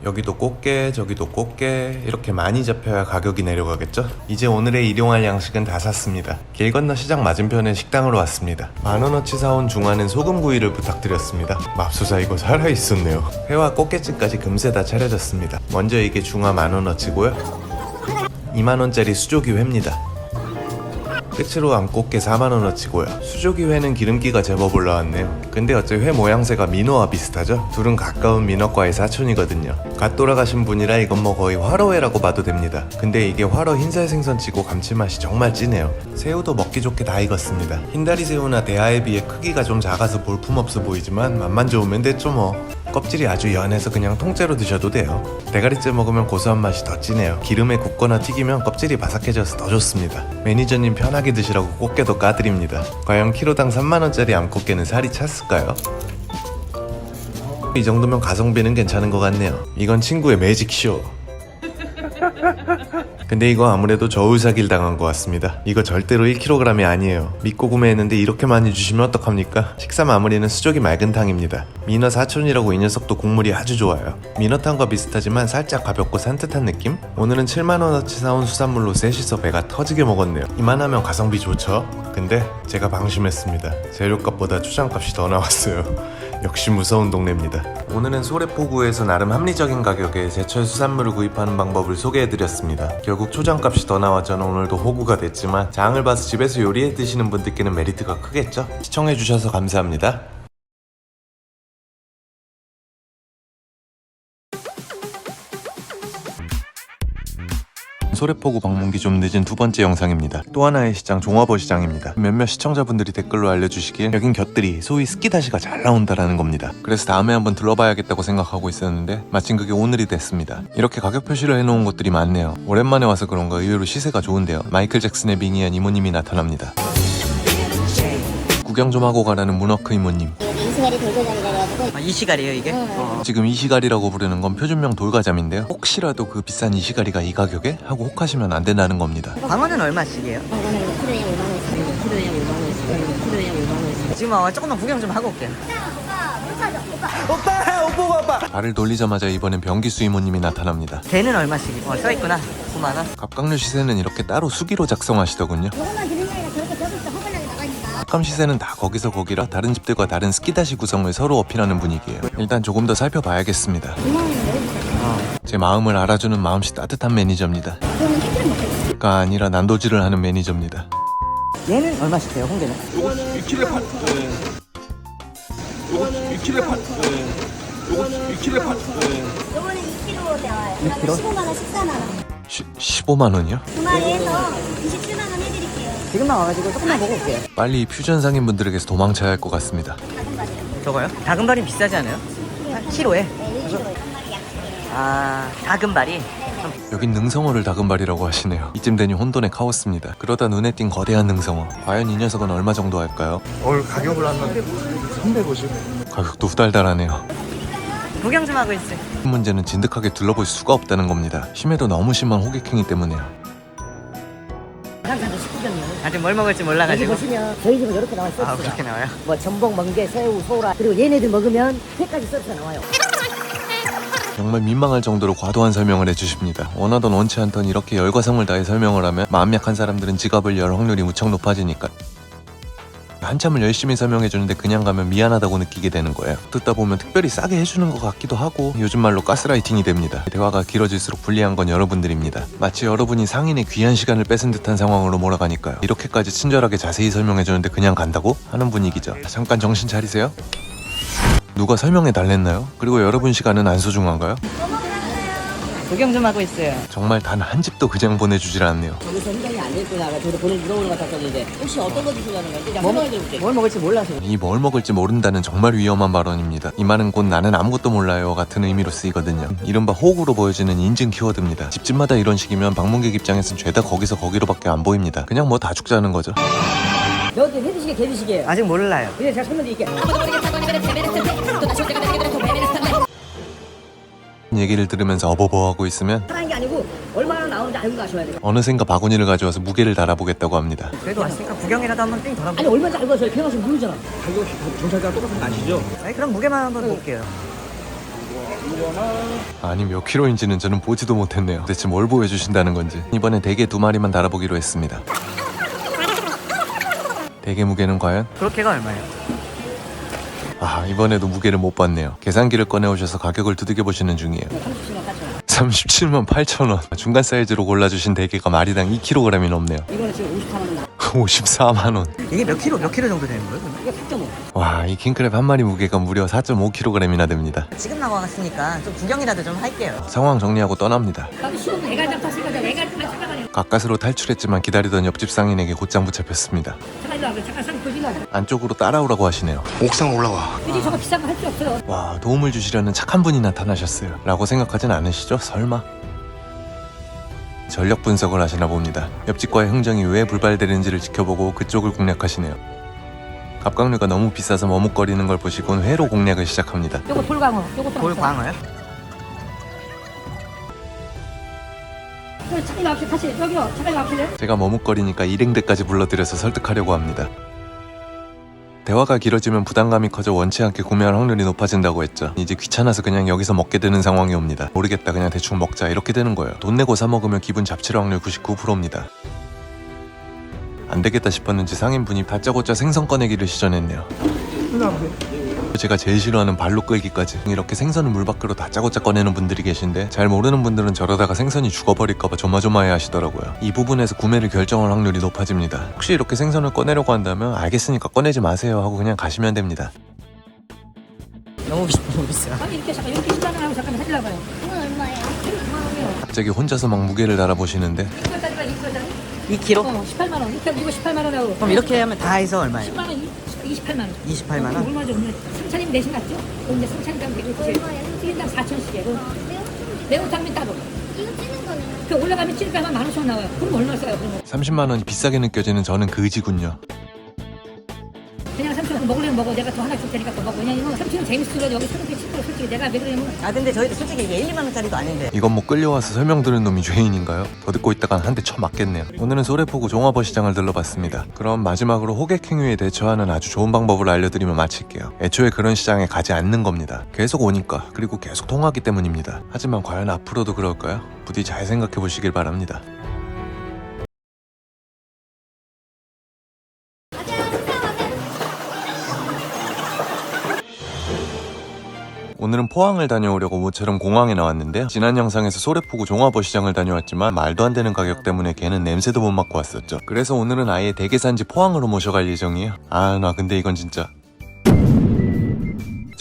여기도 꽃게, 저기도 꽃게, 이렇게 많이 잡혀야 가격이 내려가겠죠? 이제 오늘의 일용할 양식은 다 샀습니다. 길 건너 시장 맞은편에 식당으로 왔습니다. 10,000원어치 사온 중화는 소금구이를 부탁드렸습니다. 맙소사 이거 살아있었네요. 회와 꽃게찜까지 금세 다 차려졌습니다. 먼저 이게 중화 10,000원어치고요. 2만원짜리 수조기 회입니다. 끝으로 암꽃게 40,000원어치고요. 수조기 회는 기름기가 제법 올라왔네요. 근데 어째 회 모양새가 민어와 비슷하죠? 둘은 가까운 민어과의 사촌이거든요. 갓 돌아가신 분이라 이건 뭐 거의 화로회라고 봐도 됩니다. 근데 이게 화로 흰살 생선치고 감칠맛이 정말 진해요. 새우도 먹기 좋게 다 익었습니다. 흰다리 새우나 대하에 비해 크기가 좀 작아서 볼품없어 보이지만 맛만 좋으면 됐죠 뭐. 껍질이 아주 연해서 그냥 통째로 드셔도 돼요. 대가리째 먹으면 고소한 맛이 더 진해요. 기름에 굽거나 튀기면 껍질이 바삭해져서 더 좋습니다. 매니저님 편하게 드시라고 꽃게도 까드립니다. 과연 키로당 3만원짜리 암꽃게는 살이 찼을까요? 이 정도면 가성비는 괜찮은 것 같네요. 이건 친구의 매직쇼. 근데 이거 아무래도 저울사기를 당한 것 같습니다. 이거 절대로 1kg이 아니에요. 믿고 구매했는데 이렇게 많이 주시면 어떡합니까? 식사 마무리는 수족이 맑은 탕입니다. 민어 사촌이라고 이 녀석도 국물이 아주 좋아요. 민어탕과 비슷하지만 살짝 가볍고 산뜻한 느낌? 오늘은 7만원어치 사온 수산물로 셋이서 배가 터지게 먹었네요. 이만하면 가성비 좋죠? 근데 제가 방심했습니다. 재료값보다 초장값이 더 나왔어요. 역시 무서운 동네입니다. 오늘은 소래포구에서 나름 합리적인 가격에 제철 수산물을 구입하는 방법을 소개해드렸습니다. 결국 초장값이 더 나와 저는 오늘도 호구가 됐지만 장을 봐서 집에서 요리해 드시는 분들께는 메리트가 크겠죠? 시청해주셔서 감사합니다. 소래포구 방문기 좀 늦은 두 번째 영상입니다. 또 하나의 시장 종합어 시장입니다. 몇몇 시청자분들이 댓글로 알려주시길 여긴 곁들이 소위 스키다시가 잘 나온다라는 겁니다. 그래서 다음에 한번 들러봐야겠다고 생각하고 있었는데 마침 그게 오늘이 됐습니다. 이렇게 가격 표시를 해놓은 곳들이 많네요. 오랜만에 와서 그런가 의외로 시세가 좋은데요. 마이클 잭슨의 빙의한 이모님이 나타납니다. 구경 좀 하고 가라는 문워크 이모님. 이시가리 돌고전이라 그래가지고. 이시갈이에요 이게? 지금 이시가리라고 부르는 건 표준명 돌가자미인데요. 혹시라도 그 비싼 이시가리가 이 가격에? 하고 혹하시면 안 된다는 겁니다. 광어는 얼마씩이에요? 이거는 키로에 5만원씩. 키로에 5만원씩. 키로에 5만원씩. 지금 조금만 구경 좀 하고 올게요. 발을 돌리자마자 이번엔 변기수 이모님이 나타납니다. 개는 얼마씩? 써있구나. 9만원. 갑각류 시세는 이렇게 따로 수기로 작성하시더군요. 요것만 드는 게 아니라 저렇게 저기서 허벌나게 나가니까. 값 시세는 다 거기서 거기라 다른 집들과 다른 스키다시 구성을 서로 어필하는 분위기예요. 일단 조금 더 살펴봐야겠습니다. 제 마음을 알아주는 마음씨 따뜻한 매니저입니다. 가 아니라 난도질을 하는 매니저입니다. 얘는 얼마씩 돼요 홍게는? 요거는 2kg에 팔. 요거 2kg에 팔. 요거는 2kg 나와요. 15만 원, 14만 원. 15만 원이요? 두 마리에서 27만 원 해드릴게요. 지금만 와가지고 조금만 보고 올게요. 빨리 이 퓨전 상인분들에게서 도망쳐야 할 것 같습니다. 저거요? 다금발이 비싸지 않아요? 키로에? 네, 1kg. 아, 다금발이? 여긴 능성어를 다금발이라고 하시네요. 이쯤 되니 혼돈의 카오스입니다. 그러다 눈에 띈 거대한 능성어. 과연 이 녀석은 얼마 정도 할까요? 가격을 하면 350. 가격도 후달달하네요. 구경 좀 하고 있어요. 큰 문제는 진득하게 둘러볼 수가 없다는 겁니다. 심해도 너무 심한 호객행위 때문에요. 항상 식구병이요. 아직 뭘 먹을지 여기 몰라가지고. 보시면 저희 집은 이렇게 나와 있어요. 아, 그렇게 나와요? 뭐 전복, 멍게, 새우, 소라 그리고 얘네들 먹으면 회까지 썰어서 나와요. 정말 민망할 정도로 과도한 설명을 해주십니다. 원하던 원치 않던 이렇게 열과 성을 다해 설명을 하면 마음 약한 사람들은 지갑을 열 확률이 무척 높아지니까 한참을 열심히 설명해주는데 그냥 가면 미안하다고 느끼게 되는 거예요. 듣다 보면 특별히 싸게 해주는 것 같기도 하고 요즘 말로 가스라이팅이 됩니다. 대화가 길어질수록 불리한 건 여러분들입니다. 마치 여러분이 상인의 귀한 시간을 뺏은 듯한 상황으로 몰아가니까요. 이렇게까지 친절하게 자세히 설명해주는데 그냥 간다고? 하는 분위기죠. 잠깐 정신 차리세요. 누가 설명해 달랬나요? 그리고 여러분 시간은 안 소중한가요? 구경 좀 하고 있어요. 정말 단 한 집도 그냥 보내주질 않네요. 여기서 생각이 안 됐구나. 저도 물어보는 것 같았었는데 혹시 어떤 거 드시려는 건지 제가 설명해 드릴게요. 뭘 먹을지 몰라서. 이 뭘 먹을지 모른다는 정말 위험한 발언입니다. 이 말은 곧 나는 아무것도 몰라요 같은 의미로 쓰이거든요. 이른바 호구로 보여지는 인증 키워드입니다. 집집마다 이런 식이면 방문객 입장에선 죄다 거기서 거기로밖에 안 보입니다. 그냥 뭐 다 죽자는 거죠. 여기 해드시게 개드시게요. 아직 몰라요. 그래 제가 설명드릴게요. 얘기를 들으면서 어버버하고 있으면 사는 게 아니고 얼마나 나오는지 알고 가셔야 돼요. 어느샌가 바구니를 가져와서 무게를 달아보겠다고 합니다. 그래도 왔으니까 구경이라도 한번 삥 돌아보고. 아니 얼마인지 알고 가셔야 평화심 모르잖아. 가격 경찰과 똑같은 거 아시죠? 아니, 그럼 무게만 한번 볼게요. 아니 몇 킬로인지는 저는 보지도 못했네요. 대체 뭘 보여주신다는 건지. 이번엔 대게 2마리만 달아보기로 했습니다. 대게 무게는 과연? 그렇게가 얼마예요? 아 이번에도 무게를 못 봤네요. 계산기를 꺼내오셔서 가격을 두들겨보시는 중이에요. 37만 8천원. 중간 사이즈로 골라주신 대게가 마리당 2kg이 넘네요. 이거는 지금 54만 원 나. 54만원. 이게 몇 킬로 정도 되는 거예요? 그러면? 이게 8.5. 와, 이 킹크랩 한 마리 무게가 무려 4.5kg이나 됩니다. 지금 나와갔으니까 좀 구경이라도 좀 할게요. 상황 정리하고 떠납니다. 나도 시험 애가 잡혔으니까 내가 잠깐만요. 가까스로 탈출했지만 기다리던 옆집 상인에게 곧장 붙잡혔습니다. 잠깐 상 보시나. 안쪽으로 따라오라고 하시네요. 옥상 올라와. 그지 저거 비싼 거 할 수 없어요. 와, 도움을 주시려는 착한 분이 나타나셨어요. 라고 생각하진 않으시죠? 설마? 전력 분석을 하시나 봅니다. 옆집과의 흥정이 왜 불발되는지를 지켜보고 그쪽을 공략하시네요. 갑각류가 너무 비싸서 머뭇거리는 걸 보시곤 회로 공략을 시작합니다. 요거 돌광어. 요것도 돌광어요? 잠깐 앞에 다시 여기요. 잠깐 앞에. 제가 머뭇거리니까 일행대까지 불러들여서 설득하려고 합니다. 대화가 길어지면 부담감이 커져 원치 않게 구매할 확률이 높아진다고 했죠. 이제 귀찮아서 그냥 여기서 먹게 되는 상황이 옵니다. 모르겠다 그냥 대충 먹자 이렇게 되는 거예요. 돈 내고 사 먹으면 기분 잡칠 확률 99%입니다. 안 되겠다 싶었는지 상인분이 다짜고짜 생선 꺼내기를 시전했네요. 제가 제일 싫어하는 발로 끌기까지. 이렇게 생선을 물 밖으로 다짜고짜 꺼내는 분들이 계신데 잘 모르는 분들은 저러다가 생선이 죽어버릴까봐 조마조마해 하시더라고요. 이 부분에서 구매를 결정할 확률이 높아집니다. 혹시 이렇게 생선을 꺼내려고 한다면 알겠으니까 꺼내지 마세요 하고 그냥 가시면 됩니다. 너무 비싸요. 아니 이렇게 잠깐 이렇게 10만 원 하고 잠깐 해주려고요. 이건 얼마예요? 갑자기 혼자서 막 무게를 달아보시는데 2kg? 18만 원. 이거 18만 원하고. 그럼 이렇게 하면 다 해서 얼마예요? 10만 원, 28만 원. 28만 원? 얼마 좀 상차림 내신 같죠? 근데 상차림당 되게 드세요. 1인당 4,000원씩이에요. 매운탕면 따로. 이거 찌는 거는 그 올라가면 찌르면 15,000원 나와요. 그럼 얼마 써요? 그러면 30만원이 비싸게 느껴지는 저는 그지군요. 그냥 3,000원 먹으려면 먹어. 내가 더 하나 줄 테니까 더 먹어. 왜냐면 3,000원 재밌으면 여기 3,000원 솔직히 내가 왜 그러냐면 아 근데 저희도 솔직히 이게 1, 2만 원짜리도 아닌데. 이건 뭐 끌려와서 설명 들은 놈이 죄인인가요? 더 듣고 있다간 한 대 쳐 맞겠네요. 오늘은 소래포구 종합어시장을 들러봤습니다. 그럼 마지막으로 호객행위에 대처하는 아주 좋은 방법을 알려드리며 마칠게요. 애초에 그런 시장에 가지 않는 겁니다. 계속 오니까, 그리고 계속 통하기 때문입니다. 하지만 과연 앞으로도 그럴까요? 부디 잘 생각해 보시길 바랍니다. 오늘은 포항을 다녀오려고 모처럼 공항에 나왔는데요. 지난 영상에서 소래포구 종합어시장을 다녀왔지만 말도 안 되는 가격 때문에 걔는 냄새도 못 맡고 왔었죠. 그래서 오늘은 아예 대게산지 포항으로 모셔갈 예정이에요. 아 나 근데 이건 진짜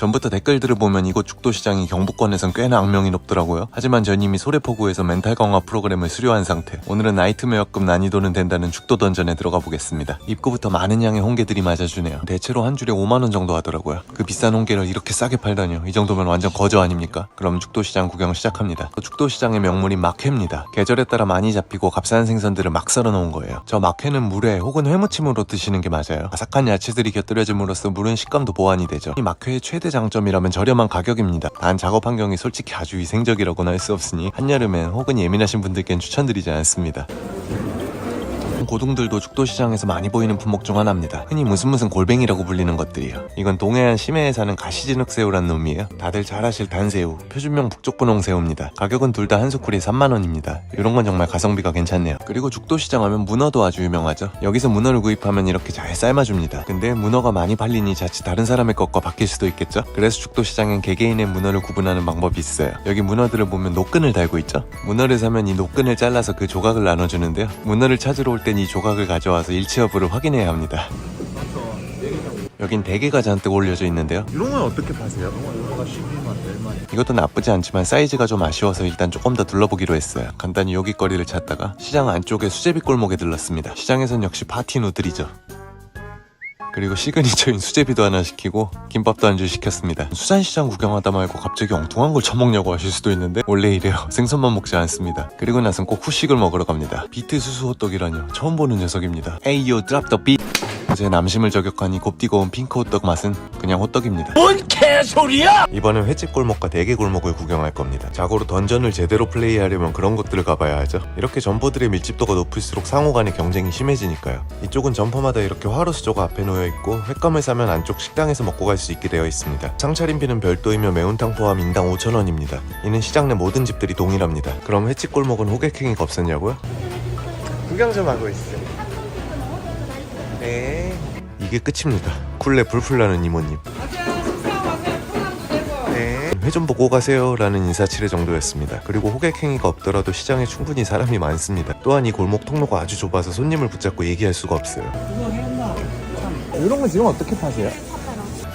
전부터 댓글들을 보면 이곳 죽도시장이 경북권에선 꽤나 악명이 높더라고요. 하지만 전 이미 소래포구에서 멘탈 강화 프로그램을 수료한 상태. 오늘은 나이트메어급 난이도는 된다는 죽도 던전에 들어가 보겠습니다. 입구부터 많은 양의 홍게들이 맞아주네요. 대체로 한 줄에 5만원 정도 하더라고요. 그 비싼 홍게를 이렇게 싸게 팔다니요. 이 정도면 완전 거저 아닙니까? 그럼 죽도시장 구경 시작합니다. 죽도시장의 명물인 막회입니다. 계절에 따라 많이 잡히고 값싼 생선들을 막 썰어 놓은 거예요. 저 막회는 물회 혹은 회무침으로 드시는 게 맞아요. 바삭한 야채들이 곁들여짐으로써 물은 식감도 보완이 되죠. 이 막회의 최대 장점이라면 저렴한 가격입니다. 단 작업 환경이 솔직히 아주 위생적이라고는 할 수 없으니 한여름엔 혹은 예민하신 분들께는 추천드리지 않습니다. 고둥들도 죽도시장에서 많이 보이는 품목 중 하나입니다. 흔히 무슨 골뱅이라고 불리는 것들이요. 이건 동해안 심해에 사는 가시진흙새우란 놈이에요. 다들 잘 아실 단새우, 표준명 북쪽분홍새우입니다. 가격은 둘 다 한 소쿠리에 3만원입니다. 이런 건 정말 가성비가 괜찮네요. 그리고 죽도시장 하면 문어도 아주 유명하죠. 여기서 문어를 구입하면 이렇게 잘 삶아줍니다. 근데 문어가 많이 팔리니 자칫 다른 사람의 것과 바뀔 수도 있겠죠? 그래서 죽도시장엔 개개인의 문어를 구분하는 방법이 있어요. 여기 문어들을 보면 노끈을 달고 있죠? 문어를 사면 이 노끈을 잘라서 그 조각을 나눠주는데요. 문어를 찾으러 올 땐 이 조각을 가져와서 일치 여부를 확인해야 합니다. 여긴 대게가 잔뜩 올려져 있는데요. 이런 건 어떻게 파세요? 이것도 나쁘지 않지만 사이즈가 좀 아쉬워서 일단 조금 더 둘러보기로 했어요. 간단히 여기 거리를 찾다가 시장 안쪽에 수제비 골목에 들렀습니다. 시장에선 역시 파티 누들이죠. 그리고 시그니처인 수제비도 하나 시키고 김밥도 한 줄 시켰습니다. 수산시장 구경하다 말고 갑자기 엉뚱한 걸 처먹냐고 하실 수도 있는데 원래 이래요. 생선만 먹지 않습니다. 그리고 나선 꼭 후식을 먹으러 갑니다. 비트 수수 호떡이라뇨. 처음 보는 녀석입니다. 에이요 드랍 더 비. 제 남심을 저격한 이 곱디고운 핑크 호떡 맛은 그냥 호떡입니다. 뭔 개소리야! 이번엔 횟집 골목과 대게 골목을 구경할 겁니다. 자고로 던전을 제대로 플레이하려면 그런 곳들을 가봐야 하죠. 이렇게 점포들의 밀집도가 높을수록 상호 간의 경쟁이 심해지니까요. 이쪽은 점포마다 이렇게 화로수조가 앞에 놓여있고 횟감을 사면 안쪽 식당에서 먹고 갈 수 있게 되어 있습니다. 상차림비는 별도이며 매운탕 포함 인당 5,000원입니다. 이는 시장 내 모든 집들이 동일합니다. 그럼 횟집 골목은 호객행위가 없었냐고요? 구경 좀 하고 있어요. 네. 이게 끝입니다. 쿨레 불풀 나는 이모님. 네. 회 좀 보고 가세요 라는 인사치레 정도였습니다. 그리고 호객행위가 없더라도 시장에 충분히 사람이 많습니다. 또한 이 골목 통로가 아주 좁아서 손님을 붙잡고 얘기할 수가 없어요. 이런 건 지금 어떻게 파세요?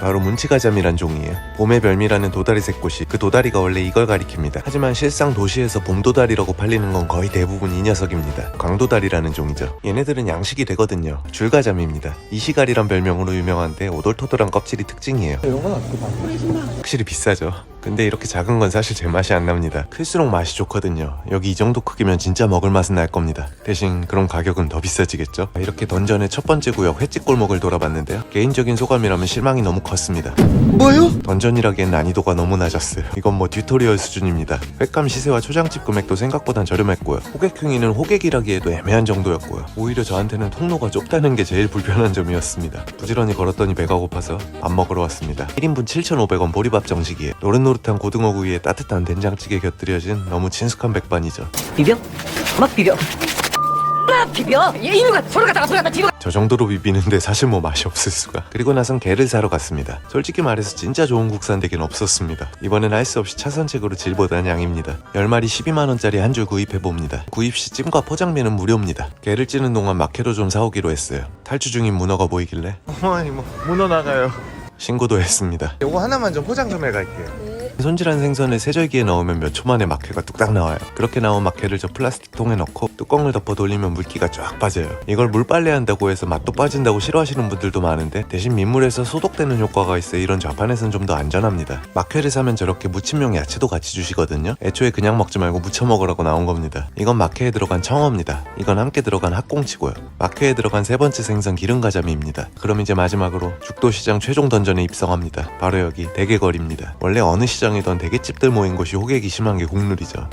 바로 문치가잠이란 종이에요. 봄의 별미라는 도다리색 꽃이 그 도다리가 원래 이걸 가리킵니다. 하지만 실상 도시에서 봄도다리라고 팔리는 건 거의 대부분 이 녀석입니다. 광도다리라는 종이죠. 얘네들은 양식이 되거든요. 줄가잠입니다. 이시갈이란 별명으로 유명한데 오돌토돌한 껍질이 특징이에요. 이런 건 어떻게 파세요? 확실히 비싸죠. 근데 이렇게 작은 건 사실 제 맛이 안 납니다. 클수록 맛이 좋거든요. 여기 이 정도 크기면 진짜 먹을 맛은 날 겁니다. 대신 그럼 가격은 더 비싸지겠죠? 이렇게 던전의 첫 번째 구역 횟집 골목을 돌아봤는데요. 개인적인 소감이라면 실망이 너무 컸습니다. 뭐요? 던전이라기엔 난이도가 너무 낮았어요. 이건 뭐 튜토리얼 수준입니다. 횟감 시세와 초장집 금액도 생각보단 저렴했고요. 호객행위는 호객이라기에도 애매한 정도였고요. 오히려 저한테는 통로가 좁다는 게 제일 불편한 점이었습니다. 부지런히 걸었더니 배가 고파서 밥 먹으러 왔습니다. 1인분 7,500원 보리밥 정식이에요. 노릇노릇한 고등어구이에 따뜻한 된장찌개 곁들여진 너무 친숙한 백반이죠. 비벼? 막 비벼. 막 비벼. 얘 이누가 서로 갔다 뒤로. 저 정도로 비비는데 사실 뭐 맛이 없을 수가. 그리고 나선 게를 사러 갔습니다. 솔직히 말해서 진짜 좋은 국산 대게는 없었습니다. 이번엔 할 수 없이 차선책으로 질보단 양입니다. 10마리 12만원짜리 한 줄 구입해봅니다. 구입 시 찜과 포장비는 무료입니다. 게를 찌는 동안 마케로 좀 사오기로 했어요. 탈주 중인 문어가 보이길래 어머니 뭐 문어 나가요. 신고도 했습니다. 요거 하나만 좀 포장 좀 해갈게요. 손질한 생선을 세절기에 넣으면 몇 초 만에 막회가 뚝딱 나와요. 그렇게 나온 막회를 저 플라스틱 통에 넣고 뚜껑을 덮어 돌리면 물기가 쫙 빠져요. 이걸 물빨래 한다고 해서 맛도 빠진다고 싫어하시는 분들도 많은데 대신 민물에서 소독되는 효과가 있어 이런 좌판에선 좀 더 안전합니다. 막회를 사면 저렇게 무침용 야채도 같이 주시거든요. 애초에 그냥 먹지 말고 무쳐 먹으라고 나온 겁니다. 이건 막회에 들어간 청어입니다. 이건 함께 들어간 핫꽁치고요. 막회에 들어간 세 번째 생선 기름가자미입니다. 그럼 이제 마지막으로 죽도시장 최종 던전에 입성합니다. 바로 여기 대게거리입니다. 원래 어느 시장이던 대게집들 모인 곳이 호객이 심한 게 국룰이죠.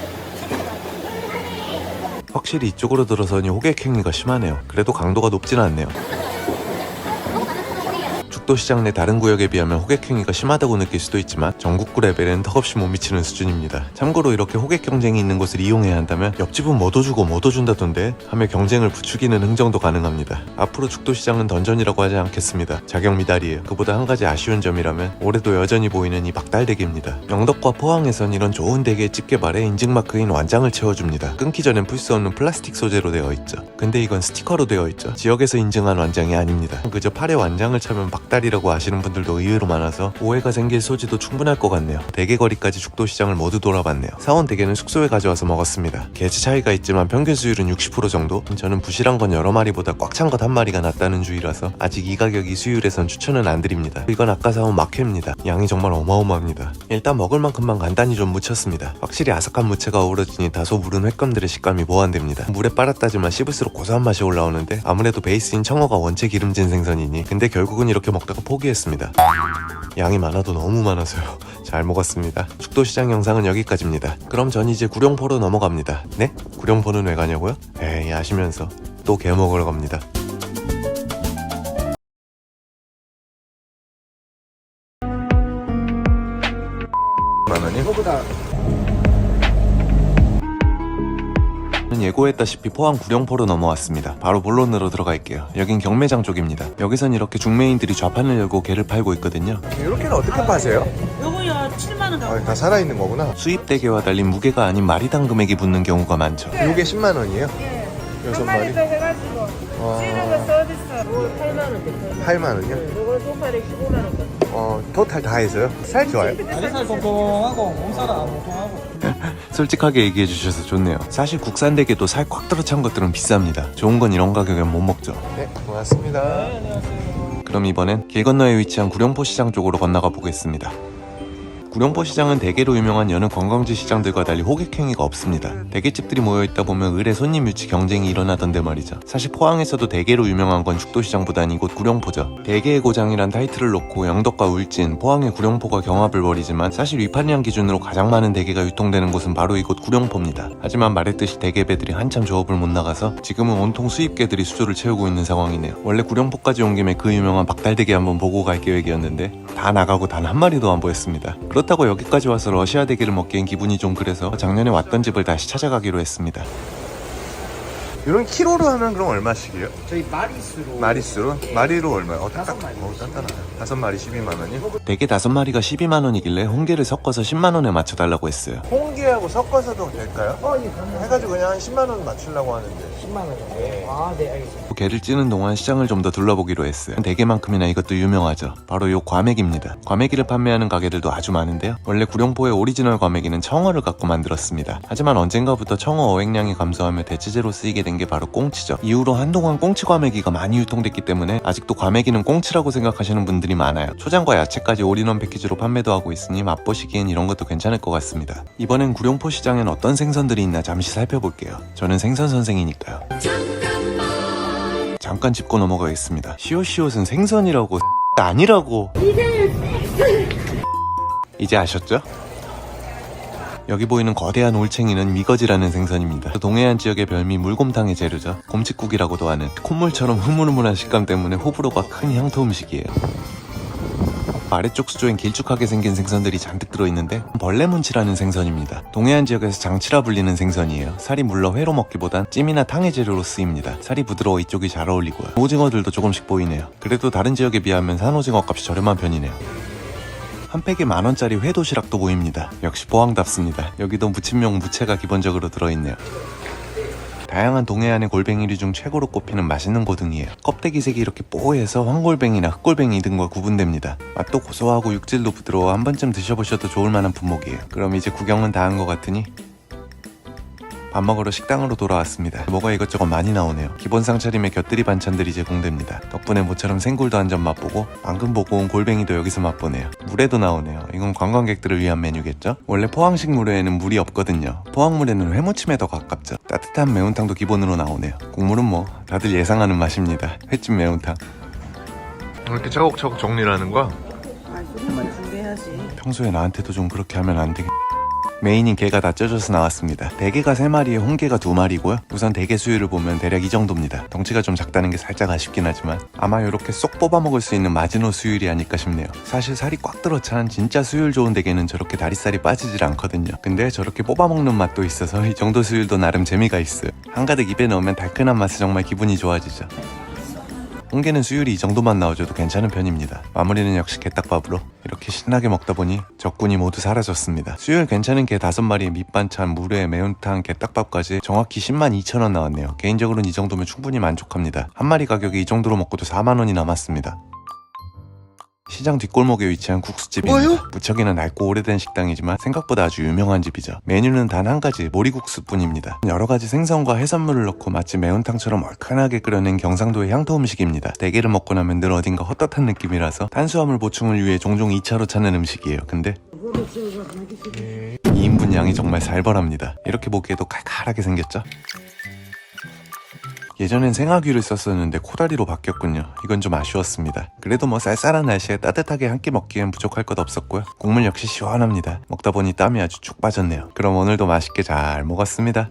확실히 이쪽으로 들어서니 호객행위가 심하네요. 그래도 강도가 높진 않네요. 죽도시장 내 다른 구역에 비하면 호객행위가 심하다고 느낄 수도 있지만 전국구 레벨엔 턱없이 못 미치는 수준입니다. 참고로 이렇게 호객 경쟁이 있는 곳을 이용해야 한다면 옆집은 뭐도 주고 뭐도 준다던데 하며 경쟁을 부추기는 흥정도 가능합니다. 앞으로 죽도시장은 던전이라고 하지 않겠습니다. 자격 미달이에요. 그보다 한 가지 아쉬운 점이라면 올해도 여전히 보이는 이 박달대게입니다. 영덕과 포항에선 이런 좋은 대게 집게발에 인증마크인 완장을 채워줍니다. 끊기 전엔 풀 수 없는 플라스틱 소재로 되어 있죠. 근데 이건 스티커로 되어 있죠. 지역에서 인증한 완장이 아닙니다. 그저 팔에 완장을 차면 박달 막달이라고 아시는 분들도 의외로 많아서 오해가 생길 소지도 충분할 것 같네요. 대게거리까지 죽도시장을 모두 돌아봤네요. 사온 대게는 숙소에 가져와서 먹었습니다. 개체 차이가 있지만 평균 수율은 60% 정도? 저는 부실한 건 여러 마리보다 꽉 찬 것 한 마리가 낫다는 주의라서 아직 이 가격 이 수율에선 추천은 안 드립니다. 이건 아까 사온 막회입니다. 양이 정말 어마어마합니다. 일단 먹을 만큼만 간단히 좀 무쳤습니다. 확실히 아삭한 무채가 어우러지니 다소 무른 횟감들의 식감이 모환됩니다. 물에 빨았다지만 씹을수록 고소한 맛이 올라오는데 아무래도 베이스인 청어가 원체 기름진 생선이니 근데 결국은 이렇게 먹다가 포기했습니다. 양이 많아도 너무 많아서요. 잘 먹었습니다. 죽도시장 영상은 여기까지입니다. 그럼 전 이제 구룡포로 넘어갑니다. 네? 구룡포는 왜 가냐고요? 에이 아시면서 또 게 먹으러 갑니다. 예고했다시피 포항 구룡포로 넘어왔습니다. 바로 본론으로 들어갈게요. 여긴 경매장 쪽입니다. 여기선 이렇게 중매인들이 좌판을 열고 게를 팔고 있거든요. 이렇게는 어떻게 파세요? 요거요 7만원 가고. 다 살아있는 거구나. 수입 대게와 달리 무게가 아닌 마리당 금액이 붙는 경우가 많죠. 요게 10만 원이에요? 예. 여섯 한 마리 마리? 더 해가지고 찌는 거 서비스. 요거 8만원. 8만 원이요? 요거 두 마리 15만원. 토탈 다 해서요? 살 좋아요? 다리살 통통하고 몸살은 안 통통하고. 솔직하게 얘기해 주셔서 좋네요. 사실 국산 대게도 살 꽉 들어찬 것들은 비쌉니다. 좋은 건 이런 가격엔 못 먹죠. 네, 고맙습니다. 그럼 이번엔 길 건너에 위치한 구룡포 시장 쪽으로 건너가 보겠습니다. 구룡포 시장은 대게로 유명한 여느 관광지 시장들과 달리 호객 행위가 없습니다. 대게집들이 모여있다 보면 을의 손님 유치 경쟁이 일어나던데 말이죠. 사실 포항에서도 대게로 유명한 건 죽도시장보단 이곳 구룡포죠. 대게의 고장이란 타이틀을 놓고 영덕과 울진, 포항의 구룡포가 경합을 벌이지만 사실 위판량 기준으로 가장 많은 대게가 유통되는 곳은 바로 이곳 구룡포입니다. 하지만 말했듯이 대게배들이 한참 조업을 못 나가서 지금은 온통 수입게들이 수조를 채우고 있는 상황이네요. 원래 구룡포까지 온 김에 그 유명한 박달대게 한번 보고 갈 계획이었는데 다 나가고 단 한 마리도 안 보였습니다. 그렇다고 여기까지 와서 러시아 대게를 먹기엔 기분이 좀 그래서 작년에 왔던 집을 다시 찾아가기로 했습니다. 이런 키로로 하면 그럼 얼마씩이에요? 저희 마리수로. 마리수로? 마리로 얼마요? 단단하네. 5마리 12만 원이요? 대게 5마리가 12만 원이길래 홍게를 섞어서 10만 원에 맞춰달라고 했어요. 홍게하고 섞어서도 될까요? 예, 해가지고 그냥 한 10만 원 맞추려고 하는데. 10만 원 정도. 네, 알겠습니다. 게를 찌는 동안 시장을 좀 더 둘러보기로 했어요. 대게만큼이나 이것도 유명하죠. 바로 요 과메기입니다. 과메기를 판매하는 가게들도 아주 많은데요. 원래 구룡포의 오리지널 과메기는 청어를 갖고 만들었습니다. 하지만 언젠가부터 청어 어획량이 감소하며 대체재로 쓰이게 된 게 바로 꽁치죠. 이후로 한동안 꽁치 과메기가 많이 유통됐기 때문에 아직도 과메기는 꽁치라고 생각하시는 분들이 많아요. 초장과 야채까지 올인원 패키지로 판매도 하고 있으니 맛보시기엔 이런 것도 괜찮을 것 같습니다. 이번엔 구룡포 시장엔 어떤 생선들이 있나 잠시 살펴볼게요. 저는 생선 선생이니까요. 잠깐 짚고 넘어가겠습니다. 시옷시옷은 생선이라고 아니라고. 이제 아셨죠? 여기 보이는 거대한 올챙이는 미거지라는 생선입니다. 동해안 지역의 별미 물곰탕의 재료죠. 곰칫국이라고도 하는 콧물처럼 흐물흐물한 식감 때문에 호불호가 큰 향토 음식이에요. 아래쪽 수조엔 길쭉하게 생긴 생선들이 잔뜩 들어있는데 벌레문치라는 생선입니다. 동해안 지역에서 장치라 불리는 생선이에요. 살이 물러 회로 먹기보단 찜이나 탕의 재료로 쓰입니다. 살이 부드러워 이쪽이 잘 어울리고요. 오징어들도 조금씩 보이네요. 그래도 다른 지역에 비하면 산오징어 값이 저렴한 편이네요. 한 팩에 10,000원짜리 회도시락도 보입니다. 역시 포항답습니다. 여기도 무침용 무채가 기본적으로 들어있네요. 다양한 동해안의 골뱅이류 중 최고로 꼽히는 맛있는 고등이에요. 껍데기색이 이렇게 뽀해서 황골뱅이나 흑골뱅이 등과 구분됩니다. 맛도 고소하고 육질도 부드러워 한 번쯤 드셔보셔도 좋을 만한 품목이에요. 그럼 이제 구경은 다 한 것 같으니 밥 먹으러 식당으로 돌아왔습니다. 뭐가 이것저것 많이 나오네요. 기본상 차림에 곁들이 반찬들이 제공됩니다. 덕분에 모처럼 생굴도 한 점 맛보고 방금 보고 온 골뱅이도 여기서 맛보네요. 물회도 나오네요. 이건 관광객들을 위한 메뉴겠죠? 원래 포항식 물회에는 물이 없거든요. 포항물회는 회무침에 더 가깝죠. 따뜻한 매운탕도 기본으로 나오네요. 국물은 뭐 다들 예상하는 맛입니다. 횟집 매운탕. 이렇게 차곡차곡 정리를 하는 거야? 소금만 준비해야지. 평소에 나한테도 좀 그렇게 하면 안 되겠... 메인인 게가 다 쪄져서 나왔습니다. 대게가 3마리에 홍게가 2마리고요. 우선 대게 수율을 보면 대략 이 정도입니다. 덩치가 좀 작다는 게 살짝 아쉽긴 하지만 아마 이렇게 쏙 뽑아 먹을 수 있는 마지노 수율이 아닐까 싶네요. 사실 살이 꽉 들어찬 진짜 수율 좋은 대게는 저렇게 다리살이 빠지질 않거든요. 근데 저렇게 뽑아 먹는 맛도 있어서 이 정도 수율도 나름 재미가 있어요. 한가득 입에 넣으면 달큰한 맛에 정말 기분이 좋아지죠. 홍게는 수율이 이 정도만 나와줘도 괜찮은 편입니다. 마무리는 역시 게딱밥으로 이렇게 신나게 먹다 보니 적군이 모두 사라졌습니다. 수율 괜찮은 게 5마리에 밑반찬, 물회, 매운탕, 게딱밥까지 정확히 102,000원 나왔네요. 개인적으로는 이 정도면 충분히 만족합니다. 한 마리 가격이 이 정도로 먹고도 4만원이 남았습니다. 시장 뒷골목에 위치한 국수집입니다. 무척이나 낡고 오래된 식당이지만 생각보다 아주 유명한 집이죠. 메뉴는 단 한 가지, 모리국수뿐입니다. 여러 가지 생선과 해산물을 넣고 마치 매운탕처럼 얼큰하게 끓여낸 경상도의 향토 음식입니다. 대게를 먹고 나면 늘 어딘가 헛헛한 느낌이라서 탄수화물 보충을 위해 종종 2차로 찾는 음식이에요. 근데 2인분 양이 정말 살벌합니다. 이렇게 보기에도 칼칼하게 생겼죠? 예전엔 생화규를 썼었는데 코다리로 바뀌었군요. 이건 좀 아쉬웠습니다. 그래도 뭐 쌀쌀한 날씨에 따뜻하게 한 끼 먹기엔 부족할 것 없었고요. 국물 역시 시원합니다. 먹다 보니 땀이 아주 쭉 빠졌네요. 그럼 오늘도 맛있게 잘 먹었습니다.